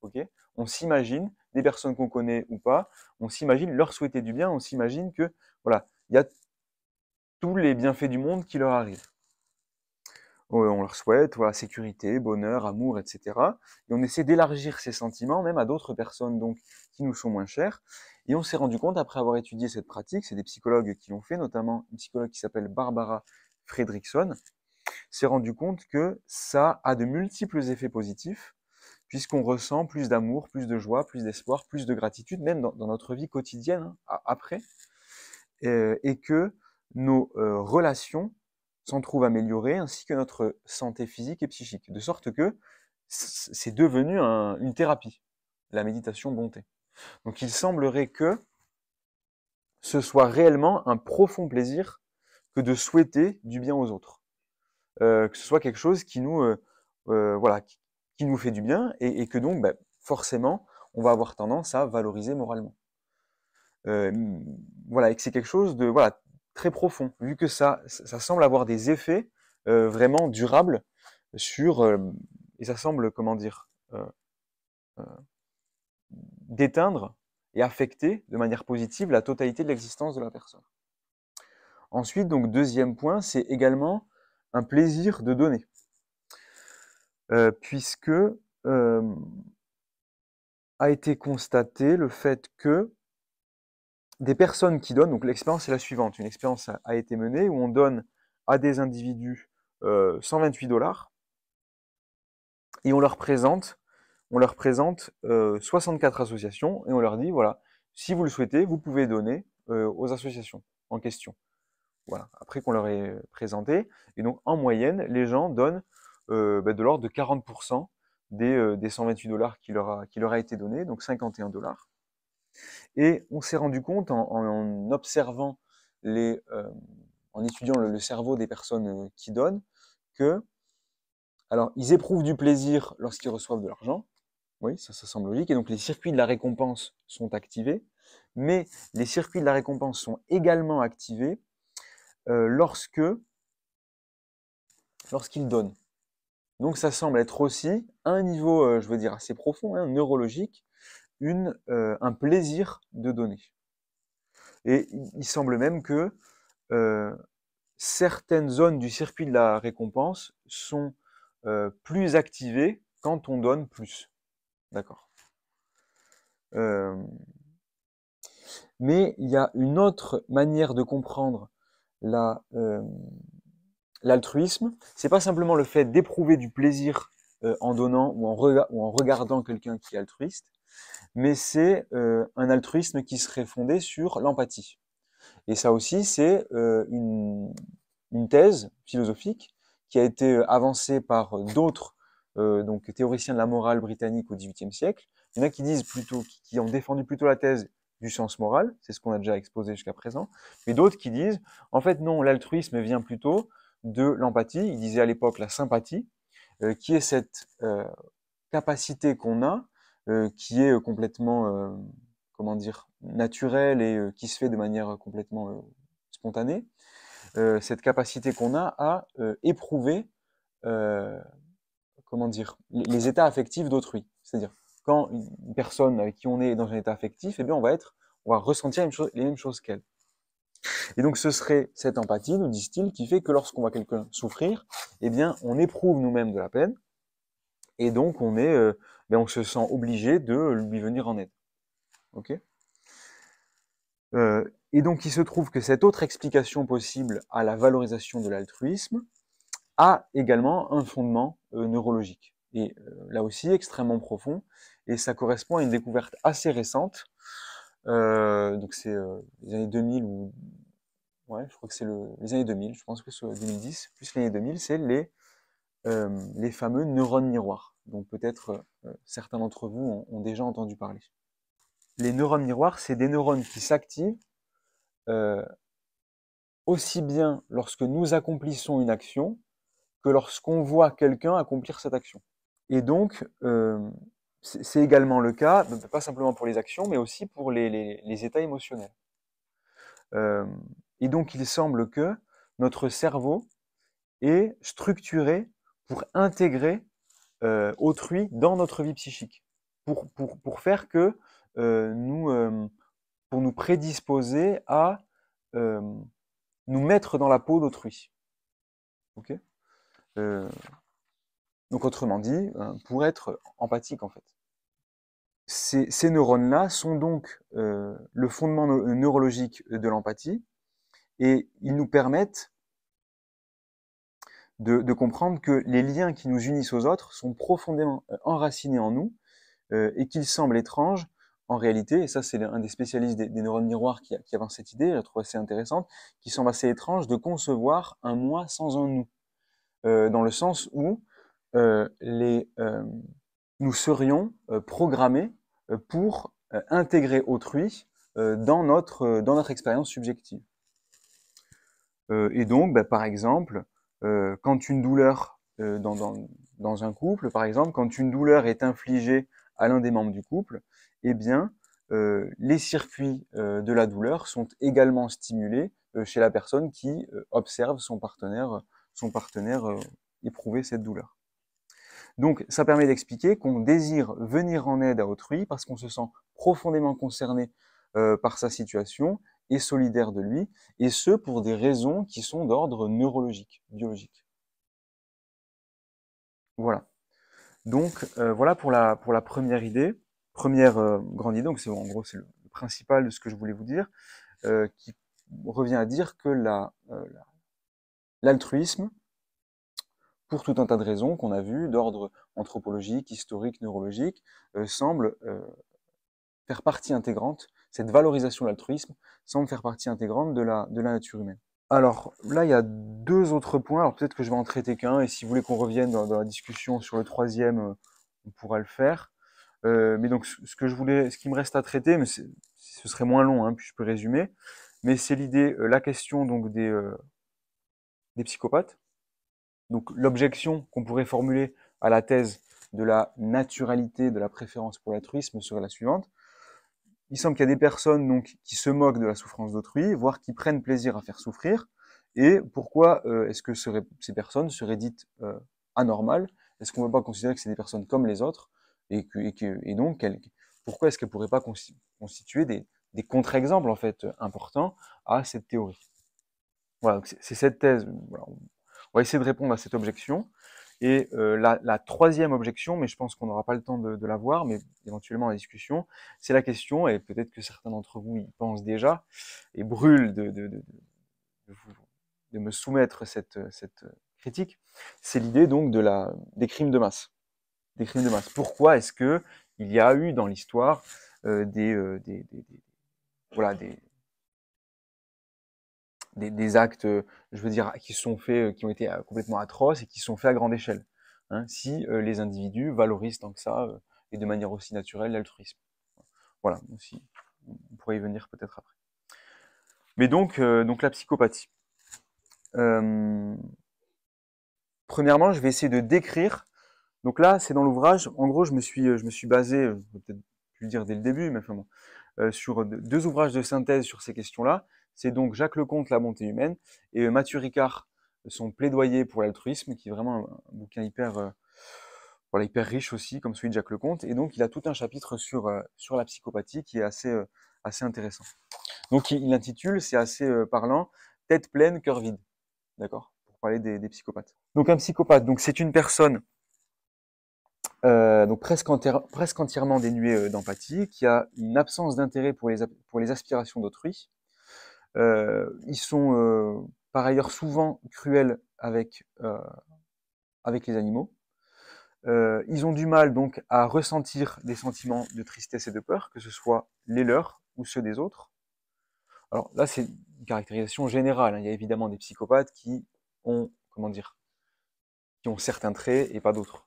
ok? On s'imagine, des personnes qu'on connaît ou pas, on s'imagine leur souhaiter du bien, on s'imagine que, voilà, il y a tous les bienfaits du monde qui leur arrivent. On leur souhaite voilà, sécurité, bonheur, amour, etc. Et on essaie d'élargir ces sentiments même à d'autres personnes donc qui nous sont moins chères. Et on s'est rendu compte, après avoir étudié cette pratique, c'est des psychologues qui l'ont fait, notamment une psychologue qui s'appelle Barbara Fredrickson, s'est rendu compte que ça a de multiples effets positifs, puisqu'on ressent plus d'amour, plus de joie, plus d'espoir, plus de gratitude, même dans notre vie quotidienne, hein, après, et que nos relations s'en trouvent améliorées, ainsi que notre santé physique et psychique. De sorte que c'est devenu une thérapie, la méditation bonté. Donc il semblerait que ce soit réellement un profond plaisir que de souhaiter du bien aux autres. Que ce soit quelque chose qui nous, voilà, qui nous fait du bien et que donc, forcément, on va avoir tendance à valoriser moralement. Voilà, et que c'est quelque chose de voilà, très profond, vu que ça semble avoir des effets vraiment durables sur, et ça semble, comment dire, d'éteindre et affecter de manière positive la totalité de l'existence de la personne. Ensuite, donc deuxième point, c'est également un plaisir de donner, puisque a été constaté le fait que des personnes qui donnent, donc l'expérience est la suivante, une expérience a été menée où on donne à des individus 128 $, et on leur présente 64 associations, et on leur dit, voilà, si vous le souhaitez, vous pouvez donner aux associations en question. Voilà, après qu'on leur ait présenté. Et donc, en moyenne, les gens donnent de l'ordre de 40% des 128 dollars qui leur a été donné, donc 51 dollars. Et on s'est rendu compte en observant en étudiant le cerveau des personnes qui donnent, que, alors, ils éprouvent du plaisir lorsqu'ils reçoivent de l'argent. Oui, ça semble logique. Et donc, les circuits de la récompense sont activés. Mais les circuits de la récompense sont également activés lorsqu'ils donnent. Donc, ça semble être aussi, à un niveau, je veux dire, assez profond, hein, neurologique, un plaisir de donner. Et il semble même que certaines zones du circuit de la récompense sont plus activées quand on donne plus. D'accord. Mais il y a une autre manière de comprendre l'altruisme. C'est pas simplement le fait d'éprouver du plaisir en donnant ou en regardant quelqu'un qui est altruiste, mais c'est un altruisme qui serait fondé sur l'empathie. Et ça aussi, c'est une thèse philosophique qui a été avancée par d'autres donc théoriciens de la morale britannique au XVIIIe siècle. Il y en a qui disent plutôt, qui ont défendu plutôt la thèse du sens moral, c'est ce qu'on a déjà exposé jusqu'à présent, mais d'autres qui disent, en fait non, l'altruisme vient plutôt de l'empathie. Ils disaient à l'époque la sympathie, qui est cette capacité qu'on a, qui est complètement, comment dire, naturelle et qui se fait de manière complètement spontanée, cette capacité qu'on a à éprouver, comment dire, les états affectifs d'autrui. C'est-à-dire, quand une personne avec qui on est dans un état affectif, eh bien, on va ressentir les mêmes choses qu'elle. Et donc, ce serait cette empathie, nous disent-ils, qui fait que lorsqu'on voit quelqu'un souffrir, eh bien, on éprouve nous-mêmes de la peine, et donc on se sent obligé de lui venir en aide. Ok ? Et donc, il se trouve que cette autre explication possible à la valorisation de l'altruisme a également un fondement neurologique. Et là aussi, extrêmement profond. Et ça correspond à une découverte assez récente. Donc, c'est les années 2000 ou... Ouais, je crois que c'est les années 2000. Je pense que c'est 2010. Plus les années 2000, c'est les fameux neurones miroirs. Donc, peut-être certains d'entre vous ont déjà entendu parler. Les neurones miroirs, c'est des neurones qui s'activent aussi bien lorsque nous accomplissons une action que lorsqu'on voit quelqu'un accomplir cette action. Et donc, c'est également le cas, pas simplement pour les actions, mais aussi pour les états émotionnels. Et donc, il semble que notre cerveau est structuré pour intégrer autrui dans notre vie psychique, pour faire que pour nous prédisposer à nous mettre dans la peau d'autrui. Ok ? Donc autrement dit, pour être empathique en fait. Ces neurones-là sont donc le fondement neurologique de l'empathie et ils nous permettent de comprendre que les liens qui nous unissent aux autres sont profondément enracinés en nous et qu'ils semblent étranges en réalité, et ça c'est un des spécialistes des neurones miroirs qui avance cette idée, je la trouve assez intéressante, qui semble assez étrange de concevoir un moi sans un nous, dans le sens où nous serions programmés pour intégrer autrui dans notre expérience subjective. Et donc, par exemple, quand une douleur dans un couple, par exemple, quand une douleur est infligée à l'un des membres du couple, eh bien, les circuits de la douleur sont également stimulés chez la personne qui observe son partenaire éprouver cette douleur. Donc, ça permet d'expliquer qu'on désire venir en aide à autrui parce qu'on se sent profondément concerné par sa situation et solidaire de lui, et ce, pour des raisons qui sont d'ordre neurologique, biologique. Voilà. Donc, voilà pour la première idée, première grande idée, donc en gros, c'est le principal de ce que je voulais vous dire, qui revient à dire que l'altruisme, pour tout un tas de raisons qu'on a vues, d'ordre anthropologique, historique, neurologique, semble faire partie intégrante, cette valorisation de l'altruisme semble faire partie intégrante de la nature humaine. Alors là, il y a deux autres points. Alors peut-être que je vais en traiter qu'un, et si vous voulez qu'on revienne dans la discussion sur le troisième, on pourra le faire. Mais donc ce qui me reste à traiter, mais ce serait moins long, hein, puis je peux résumer. Mais c'est l'idée, la question donc des psychopathes. Donc l'objection qu'on pourrait formuler à la thèse de la naturalité de la préférence pour l'altruisme serait la suivante. Il semble qu'il y a des personnes donc qui se moquent de la souffrance d'autrui, voire qui prennent plaisir à faire souffrir. Et pourquoi est-ce que ces personnes seraient dites anormales? Est-ce qu'on ne peut pas considérer que c'est des personnes comme les autres? Et donc, pourquoi est-ce qu'elles ne pourraient pas constituer des contre-exemples en fait importants à cette théorie? Voilà, c'est cette thèse. Voilà, on va essayer de répondre à cette objection. Et la troisième objection, mais je pense qu'on n'aura pas le temps de la voir, mais éventuellement en discussion, c'est la question, et peut-être que certains d'entre vous y pensent déjà, et brûlent de me soumettre cette critique, c'est l'idée donc des crimes de masse. Des crimes de masse. Pourquoi est-ce que il y a eu dans l'histoire voilà, des actes, je veux dire, qui sont faits, qui ont été complètement atroces et qui sont faits à grande échelle, hein, si les individus valorisent tant que ça, et de manière aussi naturelle, l'altruisme. Voilà, aussi, on pourrait y venir peut-être après. Mais donc la psychopathie. Euh, Premièrement, je vais essayer de décrire. Donc là, c'est dans l'ouvrage. En gros, je me suis basé, je vais peut-être plus le dire dès le début, mais enfin bon, sur deux ouvrages de synthèse sur ces questions-là. C'est donc Jacques Leconte, La bonté humaine, et Mathieu Ricard, son plaidoyer pour l'altruisme, qui est vraiment un bouquin voilà, hyper riche aussi, comme celui de Jacques Leconte. Et donc, il a tout un chapitre sur la psychopathie qui est assez intéressant. Donc, il intitule, c'est assez parlant, Tête pleine, cœur vide. D'accord? Pour parler des psychopathes. Donc, un psychopathe, donc c'est une personne donc presque entièrement dénuée d'empathie, qui a une absence d'intérêt pour les aspirations d'autrui. Ils sont par ailleurs souvent cruels avec les animaux. Ils ont du mal donc à ressentir des sentiments de tristesse et de peur, que ce soit les leurs ou ceux des autres. Alors là, c'est une caractérisation générale, hein. Il y a évidemment des psychopathes qui ont, comment dire, qui ont certains traits et pas d'autres.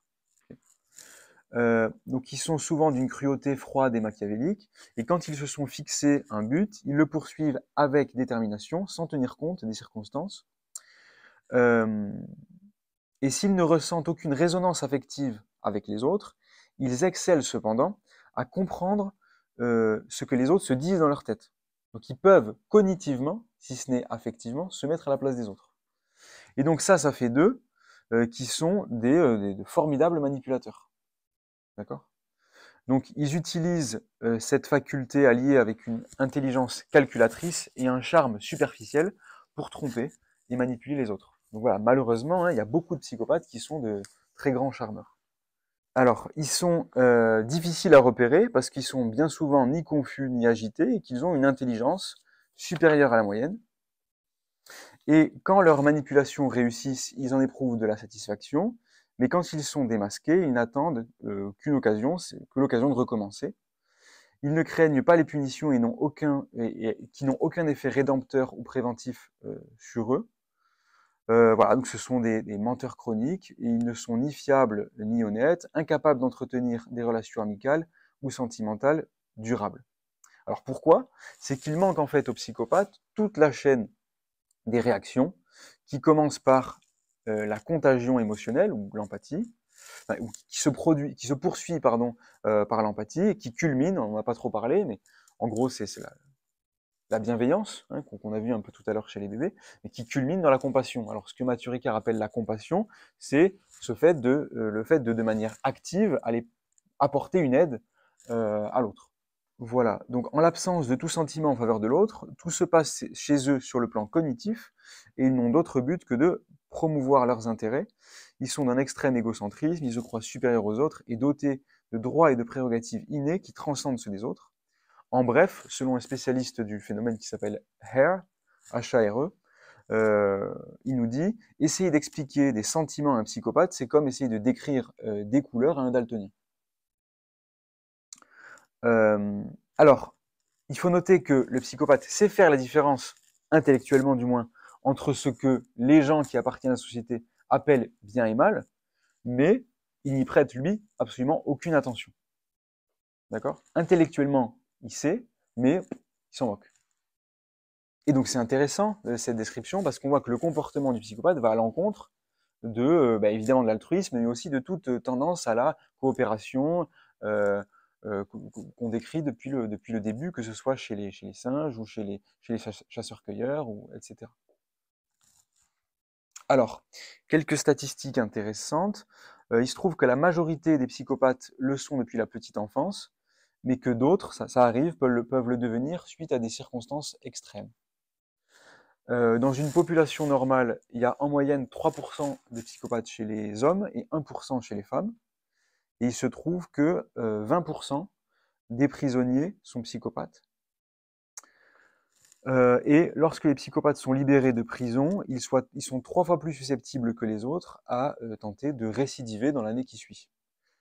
Donc ils sont souvent d'une cruauté froide et machiavélique, et quand ils se sont fixés un but, ils le poursuivent avec détermination, sans tenir compte des circonstances. Euh, et s'ils ne ressentent aucune résonance affective avec les autres, ils excellent cependant à comprendre ce que les autres se disent dans leur tête. Donc ils peuvent cognitivement, si ce n'est affectivement, se mettre à la place des autres. Et donc ça fait d'eux qui sont de formidables manipulateurs. D'accord? Donc, ils utilisent cette faculté alliée avec une intelligence calculatrice et un charme superficiel pour tromper et manipuler les autres. Donc voilà, malheureusement, hein, il y a beaucoup de psychopathes qui sont de très grands charmeurs. Alors, ils sont difficiles à repérer parce qu'ils sont bien souvent ni confus ni agités et qu'ils ont une intelligence supérieure à la moyenne. Et quand leurs manipulations réussissent, ils en éprouvent de la satisfaction. Mais quand ils sont démasqués, ils n'attendent qu'une occasion, que l'occasion de recommencer. Ils ne craignent pas les punitions qui n'ont aucun effet rédempteur ou préventif sur eux. Voilà, donc ce sont des menteurs chroniques, et ils ne sont ni fiables ni honnêtes, incapables d'entretenir des relations amicales ou sentimentales durables. Alors pourquoi? C'est qu'il manque en fait aux psychopathes toute la chaîne des réactions qui commence par la contagion émotionnelle ou l'empathie, enfin, ou qui se poursuit par l'empathie et qui culmine, on n'a pas trop parlé, mais en gros c'est la bienveillance, hein, qu'on a vu un peu tout à l'heure chez les bébés, mais qui culmine dans la compassion. Alors ce que Mathieu Ricard appelle la compassion, c'est le fait de manière active, aller apporter une aide à l'autre. Voilà, donc en l'absence de tout sentiment en faveur de l'autre, tout se passe chez eux sur le plan cognitif, et ils n'ont d'autre but que de promouvoir leurs intérêts. Ils sont d'un extrême égocentrisme, ils se croient supérieurs aux autres et dotés de droits et de prérogatives innés qui transcendent ceux des autres. En bref, selon un spécialiste du phénomène qui s'appelle Hare, H-A-R-E, il nous dit « Essayer d'expliquer des sentiments à un psychopathe, c'est comme essayer de décrire des couleurs à un daltonien. » Alors, il faut noter que le psychopathe sait faire la différence, intellectuellement du moins, entre ce que les gens qui appartiennent à la société appellent bien et mal, mais il n'y prête, lui, absolument aucune attention. D'accord? Intellectuellement, il sait, mais il s'en moque. Et donc c'est intéressant, cette description, parce qu'on voit que le comportement du psychopathe va à l'encontre de, évidemment de l'altruisme, mais aussi de toute tendance à la coopération qu'on décrit depuis le début, que ce soit chez les singes ou chez les chasseurs-cueilleurs, etc. Alors, quelques statistiques intéressantes. Il se trouve que la majorité des psychopathes le sont depuis la petite enfance, mais que d'autres, ça arrive, peuvent le devenir suite à des circonstances extrêmes. Dans une population normale, il y a en moyenne 3% de psychopathes chez les hommes et 1% chez les femmes. Et il se trouve que 20% des prisonniers sont psychopathes. Et lorsque les psychopathes sont libérés de prison, ils sont 3 fois plus susceptibles que les autres à tenter de récidiver dans l'année qui suit.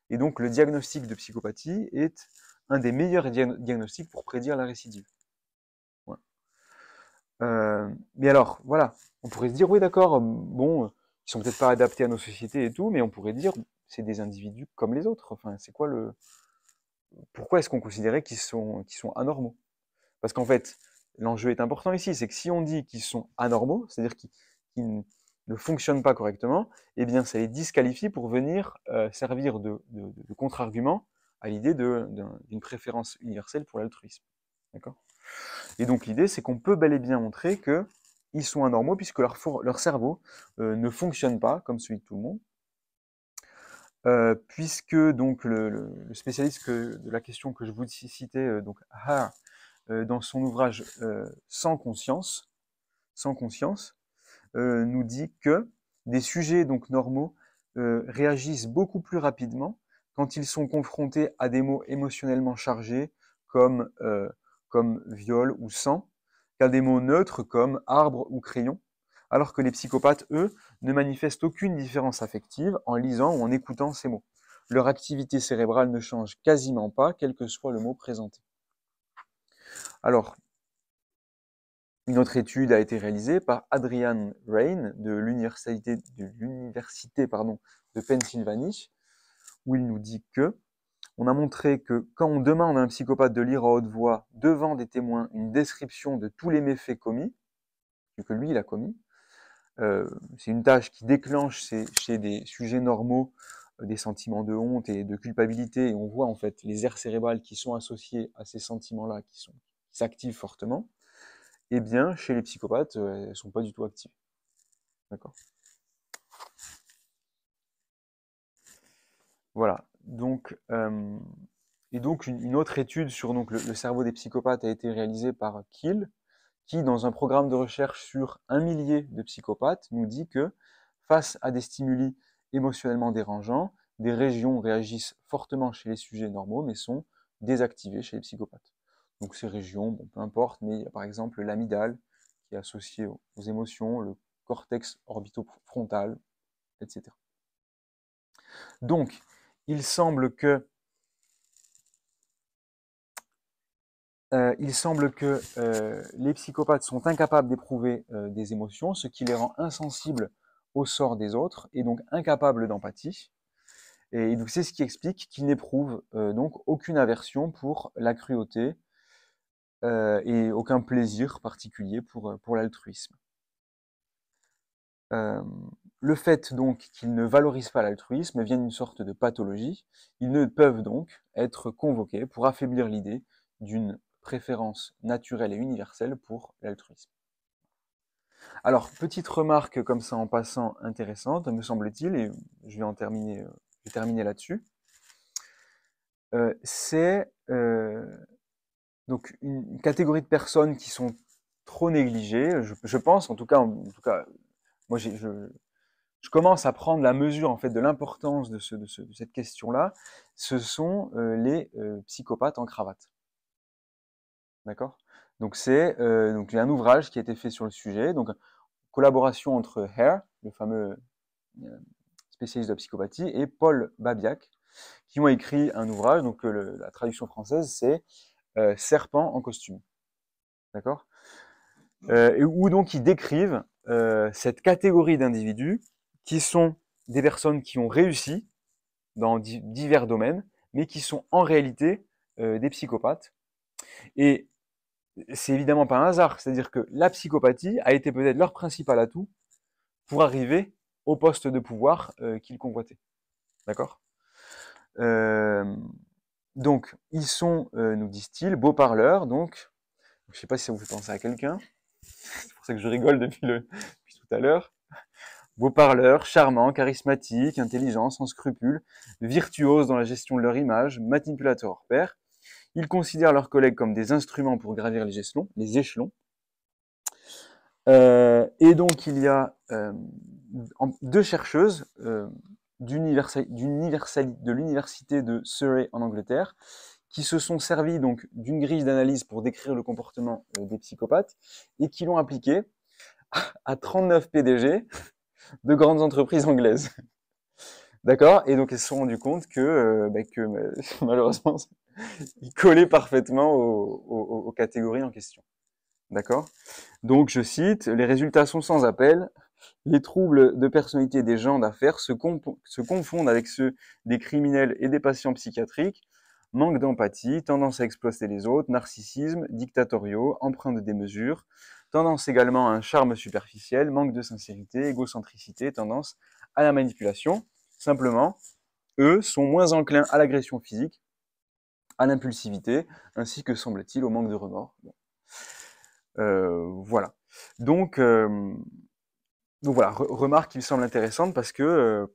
Et donc le diagnostic de psychopathie est un des meilleurs diagnostics pour prédire la récidive. Voilà. Mais alors, voilà, on pourrait se dire, oui d'accord, bon, ils sont peut-être pas adaptés à nos sociétés et tout, mais on pourrait dire, c'est des individus comme les autres. Enfin, c'est quoi pourquoi est-ce qu'on considérait qu'ils sont anormaux? Parce qu'en fait, l'enjeu est important ici, c'est que si on dit qu'ils sont anormaux, c'est-à-dire qu'ils ne fonctionnent pas correctement, eh bien ça les disqualifie pour venir servir de contre-argument à l'idée d'une préférence universelle pour l'altruisme. D'accord? Et donc l'idée, c'est qu'on peut bel et bien montrer qu'ils sont anormaux puisque leur cerveau ne fonctionne pas comme celui de tout le monde. Puisque donc le spécialiste de la question que je vous citais, donc Hare, dans son ouvrage Sans conscience, nous dit que des sujets donc normaux réagissent beaucoup plus rapidement quand ils sont confrontés à des mots émotionnellement chargés comme viol ou sang, qu'à des mots neutres comme arbre ou crayon, alors que les psychopathes, eux, ne manifestent aucune différence affective en lisant ou en écoutant ces mots. Leur activité cérébrale ne change quasiment pas, quel que soit le mot présenté. Alors, une autre étude a été réalisée par Adrian Rain de l'université de Pennsylvanie, où il nous dit que on a montré que quand on demande à un psychopathe de lire à haute voix devant des témoins une description de tous les méfaits commis, que lui il a commis, c'est une tâche qui déclenche chez des sujets normaux des sentiments de honte et de culpabilité, et on voit en fait les aires cérébrales qui sont associées à ces sentiments-là qui s'activent fortement. Eh bien, chez les psychopathes, elles ne sont pas du tout actives. D'accord? Voilà. Donc, et donc une autre étude sur donc, le cerveau des psychopathes a été réalisée par Kiel, qui, dans un programme de recherche sur 1 millier de psychopathes, nous dit que face à des stimuli émotionnellement dérangeants, des régions réagissent fortement chez les sujets normaux, mais sont désactivées chez les psychopathes. Donc ces régions, bon, peu importe, mais il y a par exemple l'amygdale, qui est associé aux émotions, le cortex orbitofrontal, etc. Donc, il semble que les psychopathes sont incapables d'éprouver des émotions, ce qui les rend insensibles au sort des autres et donc incapables d'empathie. Et donc c'est ce qui explique qu'ils n'éprouvent donc aucune aversion pour la cruauté et aucun plaisir particulier pour l'altruisme. Le fait donc qu'ils ne valorisent pas l'altruisme vient d'une sorte de pathologie. Ils ne peuvent donc être convoqués pour affaiblir l'idée d'une préférence naturelle et universelle pour l'altruisme. Alors, petite remarque comme ça en passant intéressante, me semble-t-il, et je vais terminer là-dessus. C'est donc une catégorie de personnes qui sont trop négligées. Je pense, en tout cas, moi je commence à prendre la mesure en fait de l'importance de cette question-là. Ce sont les psychopathes en cravate. D'accord? Donc donc il y a un ouvrage qui a été fait sur le sujet, donc collaboration entre Hare, le fameux spécialiste de la psychopathie, et Paul Babiak, qui ont écrit un ouvrage. Donc la traduction française c'est Serpent en costume. D'accord? Où donc ils décrivent cette catégorie d'individus qui sont des personnes qui ont réussi dans divers domaines, mais qui sont en réalité des psychopathes. Et c'est évidemment pas un hasard, c'est-à-dire que la psychopathie a été peut-être leur principal atout pour arriver au poste de pouvoir qu'ils convoitaient. D'accord? Donc, ils sont, nous disent-ils, beaux parleurs, donc, je ne sais pas si ça vous fait penser à quelqu'un, c'est pour ça que je rigole depuis tout à l'heure. Beaux parleurs, charmants, charismatiques, intelligents, sans scrupules, virtuoses dans la gestion de leur image, manipulateurs hors pair. Ils considèrent leurs collègues comme des instruments pour gravir les échelons. Et donc, il y a deux chercheuses de l'université de Surrey en Angleterre qui se sont servis donc d'une grille d'analyse pour décrire le comportement des psychopathes et qui l'ont appliqué à 39 PDG de grandes entreprises anglaises. D'accord? Et donc, elles se sont rendues compte que malheureusement, ils collaient parfaitement aux catégories en question. D'accord? Donc, je cite, les résultats sont sans appel. Les troubles de personnalité des gens d'affaires se confondent avec ceux des criminels et des patients psychiatriques. Manque d'empathie, tendance à exploiter les autres, narcissisme, dictatoriaux, emprunt de démesure, tendance également à un charme superficiel, manque de sincérité, égocentricité, tendance à la manipulation. Simplement, eux sont moins enclins à l'agression physique, à l'impulsivité, ainsi que, semble-t-il, au manque de remords. Bon. Voilà. Donc voilà, remarque qui me semble intéressante parce que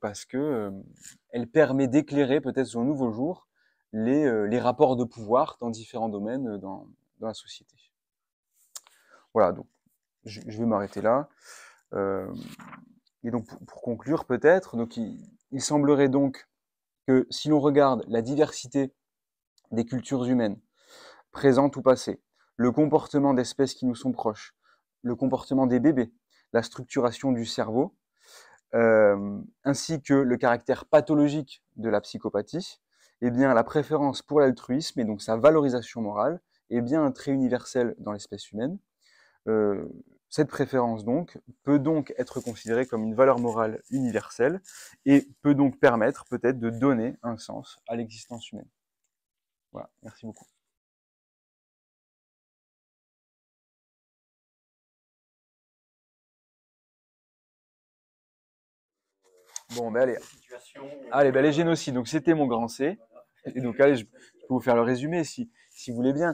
elle permet d'éclairer peut-être au nouveau jour les rapports de pouvoir dans différents domaines dans la société. Voilà, donc je vais m'arrêter là. Et donc pour conclure peut-être, donc il semblerait donc que si l'on regarde la diversité des cultures humaines, présentes ou passées, le comportement d'espèces qui nous sont proches, le comportement des bébés, la structuration du cerveau, ainsi que le caractère pathologique de la psychopathie, eh bien la préférence pour l'altruisme et donc sa valorisation morale est bien un trait universel dans l'espèce humaine. Cette préférence donc peut donc être considérée comme une valeur morale universelle et peut donc permettre peut-être de donner un sens à l'existence humaine. Voilà, merci beaucoup. Bon, ben allez, ben les génocides, donc c'était mon grand C. Et donc allez, je peux vous faire le résumé si vous voulez bien.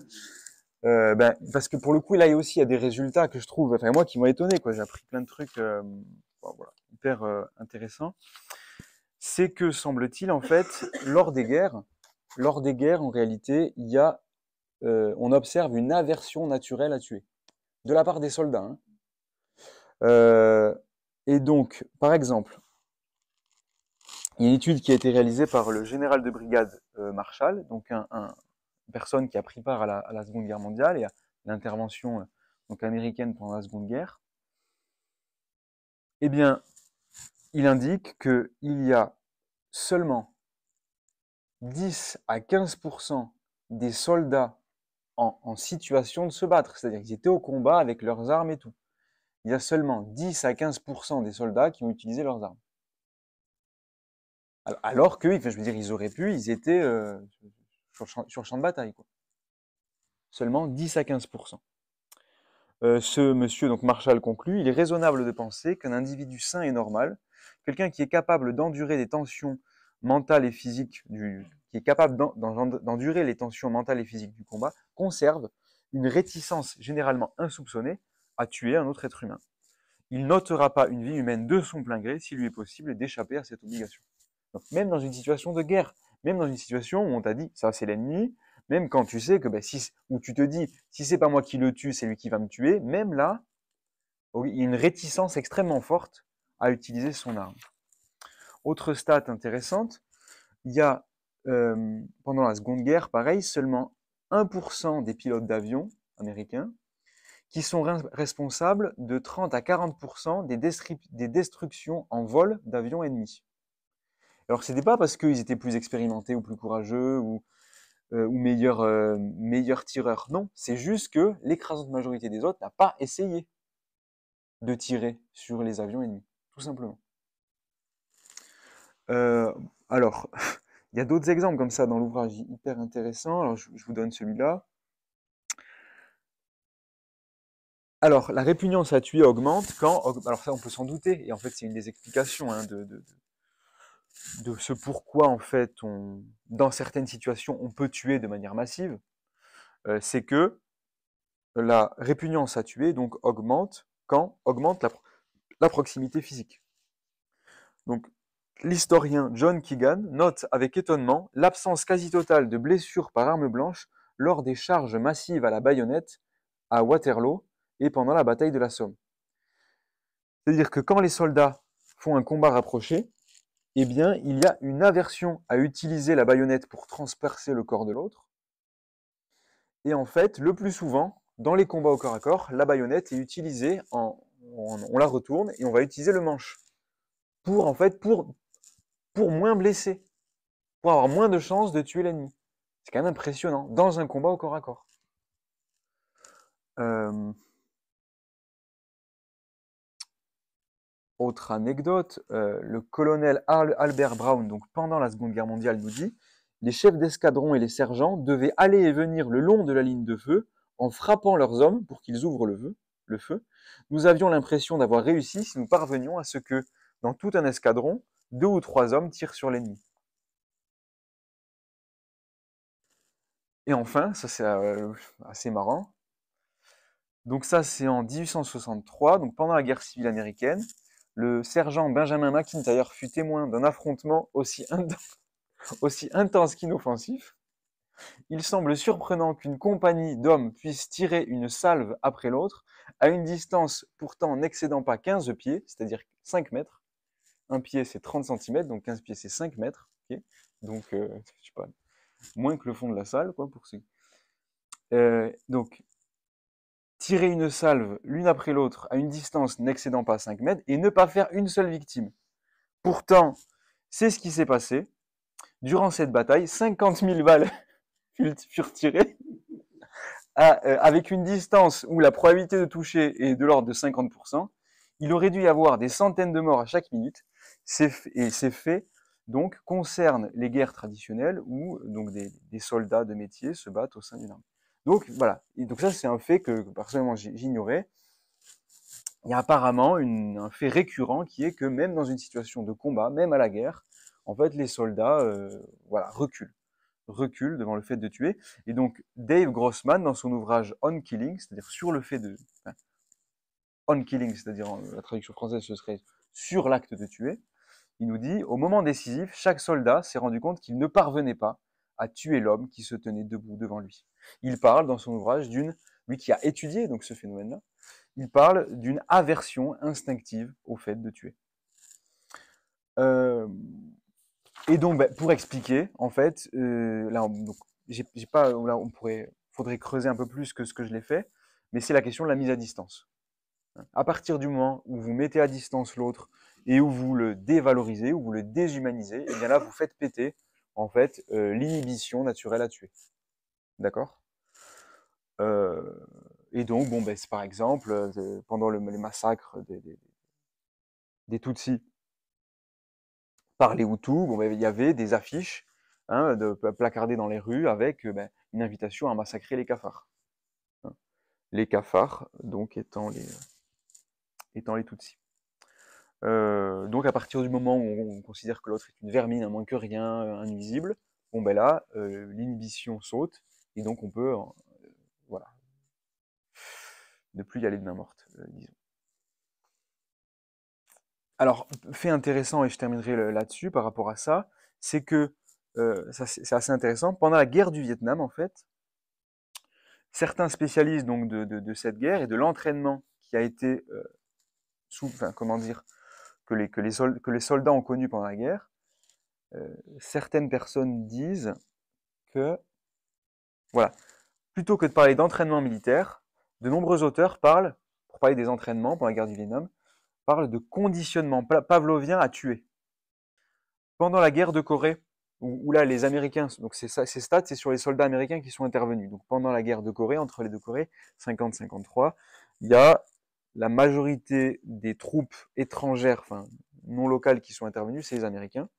Parce que pour le coup, là aussi, il y a des résultats que je trouve, enfin moi, qui m'ont étonné, quoi. J'ai appris plein de trucs, voilà, hyper intéressants. C'est que semble-t-il, en fait, lors des guerres, en réalité, on observe une aversion naturelle à tuer de la part des soldats. Hein. Et donc, par exemple, il y a une étude qui a été réalisée par le général de brigade Marshall, donc une personne qui a pris part à la Seconde Guerre mondiale et à l'intervention donc américaine pendant la Seconde Guerre. Eh bien, il indique qu'il y a seulement 10 à 15% des soldats en situation de se battre, c'est-à-dire qu'ils étaient au combat avec leurs armes et tout. Il y a seulement 10 à 15% des soldats qui ont utilisé leurs armes. Alors que, enfin, je veux dire, ils auraient pu, ils étaient sur le champ de bataille, quoi. Seulement 10 à 15%. Ce monsieur, donc Marshall, conclut, il est raisonnable de penser qu'un individu sain et normal, quelqu'un qui est capable d'endurer des tensions mentales et physiques qui est capable d'endurer les tensions mentales et physiques du combat, conserve une réticence généralement insoupçonnée à tuer un autre être humain. Il n'ôtera pas une vie humaine de son plein gré s'il lui est possible d'échapper à cette obligation. Donc, même dans une situation de guerre, même dans une situation où on t'a dit ça c'est l'ennemi, même quand tu sais que où tu te dis si c'est pas moi qui le tue, c'est lui qui va me tuer, même là, il y a une réticence extrêmement forte à utiliser son arme. Autre stat intéressante, il y a pendant la Seconde Guerre, pareil, seulement 1% des pilotes d'avion américains qui sont responsables de 30 à 40% des destructions en vol d'avions ennemis. Alors, ce n'était pas parce qu'ils étaient plus expérimentés ou plus courageux ou meilleurs tireurs. Non, c'est juste que l'écrasante majorité des autres n'a pas essayé. de tirer sur les avions ennemis, tout simplement. Alors, il y a d'autres exemples comme ça dans l'ouvrage hyper intéressant. Alors, je vous donne celui-là. Alors, la répugnance à tuer augmente quand... Alors ça, on peut s'en douter, et en fait, c'est une des explications hein, de ce pourquoi, en fait, dans certaines situations, on peut tuer de manière massive. C'est que la répugnance à tuer donc augmente quand augmente la proximité physique. Donc, l'historien John Keegan note avec étonnement l'absence quasi totale de blessures par arme blanche lors des charges massives à la baïonnette à Waterloo et pendant la bataille de la Somme. C'est-à-dire que quand les soldats font un combat rapproché, eh bien, il y a une aversion à utiliser la baïonnette pour transpercer le corps de l'autre. Et en fait, le plus souvent, dans les combats au corps à corps, la baïonnette est utilisée on la retourne et on va utiliser le manche pour en fait pour moins blesser, pour avoir moins de chances de tuer l'ennemi. C'est quand même impressionnant dans un combat au corps à corps. Autre anecdote, le colonel Albert Brown, donc pendant la Seconde Guerre mondiale, nous dit les chefs d'escadron et les sergents devaient aller et venir le long de la ligne de feu en frappant leurs hommes pour qu'ils ouvrent le feu. Nous avions l'impression d'avoir réussi si nous parvenions à ce que, dans tout un escadron, 2 ou 3 hommes tirent sur l'ennemi. Et enfin, ça c'est assez marrant, donc ça c'est en 1863, donc pendant la guerre civile américaine, le sergent Benjamin McIntyre fut témoin d'un affrontement aussi intense qu'inoffensif. Il semble surprenant qu'une compagnie d'hommes puisse tirer une salve après l'autre à une distance pourtant n'excédant pas 15 pieds, c'est-à-dire 5 mètres. Un pied c'est 30 cm, donc 15 pieds c'est 5 mètres. Okay, donc, je sais pas, moins que le fond de la salle, quoi, pour ceux. Donc, tirer une salve l'une après l'autre à une distance n'excédant pas 5 mètres et ne pas faire une seule victime. Pourtant, c'est ce qui s'est passé. Durant cette bataille, 50 000 balles furent tirées avec une distance où la probabilité de toucher est de l'ordre de 50%. Il aurait dû y avoir des centaines de morts à chaque minute. Et ces faits donc concernent les guerres traditionnelles où donc des soldats de métier se battent au sein d'une armée. Donc voilà. Et donc ça c'est un fait que personnellement j'ignorais. Il y a apparemment un fait récurrent qui est que même dans une situation de combat, même à la guerre, en fait les soldats voilà, reculent devant le fait de tuer. Et donc Dave Grossman, dans son ouvrage On Killing, c'est-à-dire sur le fait de... Enfin, On Killing, c'est-à-dire la traduction française ce serait sur l'acte de tuer, il nous dit, au moment décisif, chaque soldat s'est rendu compte qu'il ne parvenait pas à tuer l'homme qui se tenait debout devant lui. Il parle dans son ouvrage lui qui a étudié donc ce phénomène-là, il parle d'une aversion instinctive au fait de tuer. Et donc, pour expliquer, en fait, là, j'ai pas, là, faudrait creuser un peu plus que ce que je l'ai fait, mais c'est la question de la mise à distance. À partir du moment où vous mettez à distance l'autre et où vous le dévalorisez, où vous le déshumanisez, et bien là, vous faites péter, en fait, l'inhibition naturelle à tuer. D'accord ? Et donc, bon, ben, c'est par exemple, pendant les massacres des Tutsis par les Hutus, bon, ben, il y avait des affiches hein, placardées dans les rues avec une invitation à massacrer les cafards. Hein. Les cafards, donc, étant les Tutsis. Donc, à partir du moment où on considère que l'autre est une vermine, un moins que rien, invisible, bon, ben là, l'inhibition saute, et donc on peut, voilà, ne plus y aller de main morte, disons. Alors, fait intéressant, et je terminerai là-dessus par rapport à ça, c'est que, c'est assez intéressant, pendant la guerre du Vietnam, en fait, certains spécialistes donc, de cette guerre et de l'entraînement qui a été, enfin, comment dire, que les soldats ont connu pendant la guerre, certaines personnes disent que, voilà, plutôt que de parler d'entraînement militaire, de nombreux auteurs parlent, pour parler des entraînements pendant la guerre du Vietnam, parlent de conditionnement pavlovien à tuer. Pendant la guerre de Corée, où là les Américains, donc ces stats, c'est sur les soldats américains qui sont intervenus. Donc pendant la guerre de Corée, entre les deux Corées, 50-53, il y a la majorité des troupes étrangères, enfin non locales qui sont intervenues, c'est les Américains.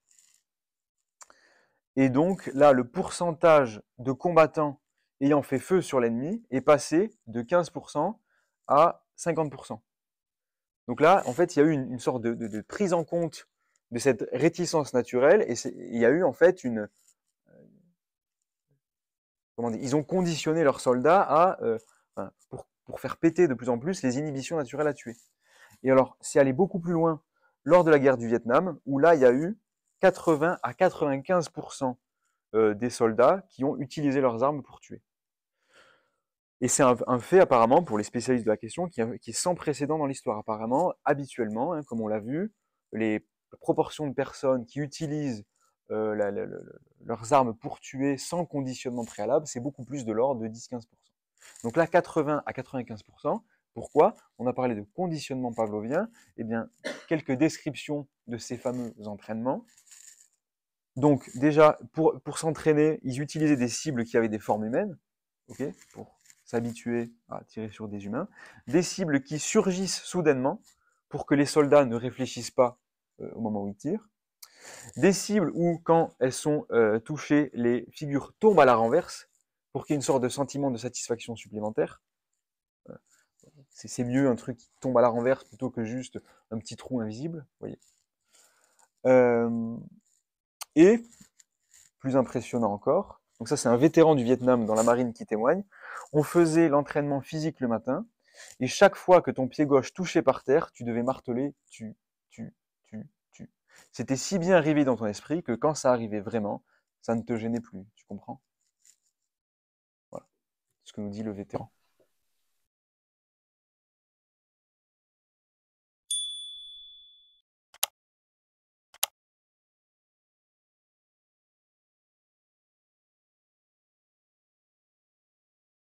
Et donc là, le pourcentage de combattants ayant fait feu sur l'ennemi est passé de 15% à 50%. Donc là, en fait, il y a eu une sorte de prise en compte de cette réticence naturelle et il y a eu en fait comment dire, ils ont conditionné leurs soldats pour faire péter de plus en plus les inhibitions naturelles à tuer. Et alors, c'est aller beaucoup plus loin lors de la guerre du Vietnam, où là, il y a eu 80 à 95% des soldats qui ont utilisé leurs armes pour tuer. Et c'est un fait, apparemment, pour les spécialistes de la question, qui est sans précédent dans l'histoire. Apparemment, habituellement, hein, comme on l'a vu, les proportions de personnes qui utilisent leurs armes pour tuer sans conditionnement préalable, c'est beaucoup plus de l'ordre de 10-15%. Donc là, 80 à 95%. Pourquoi? On a parlé de conditionnement pavlovien. Eh bien, quelques descriptions de ces fameux entraînements. Donc déjà, pour s'entraîner, ils utilisaient des cibles qui avaient des formes humaines, okay, pour s'habituer à tirer sur des humains. Des cibles qui surgissent soudainement pour que les soldats ne réfléchissent pas au moment où ils tirent. Des cibles où, quand elles sont touchées, les figures tombent à la renverse pour qu'il y ait une sorte de sentiment de satisfaction supplémentaire. C'est mieux un truc qui tombe à la renverse plutôt que juste un petit trou invisible. Voyez. Et, plus impressionnant encore, donc ça c'est un vétéran du Vietnam dans la marine qui témoigne, on faisait l'entraînement physique le matin, et chaque fois que ton pied gauche touchait par terre, tu devais marteler tu. C'était si bien arrivé dans ton esprit que quand ça arrivait vraiment, ça ne te gênait plus, tu comprends? Voilà, ce que nous dit le vétéran.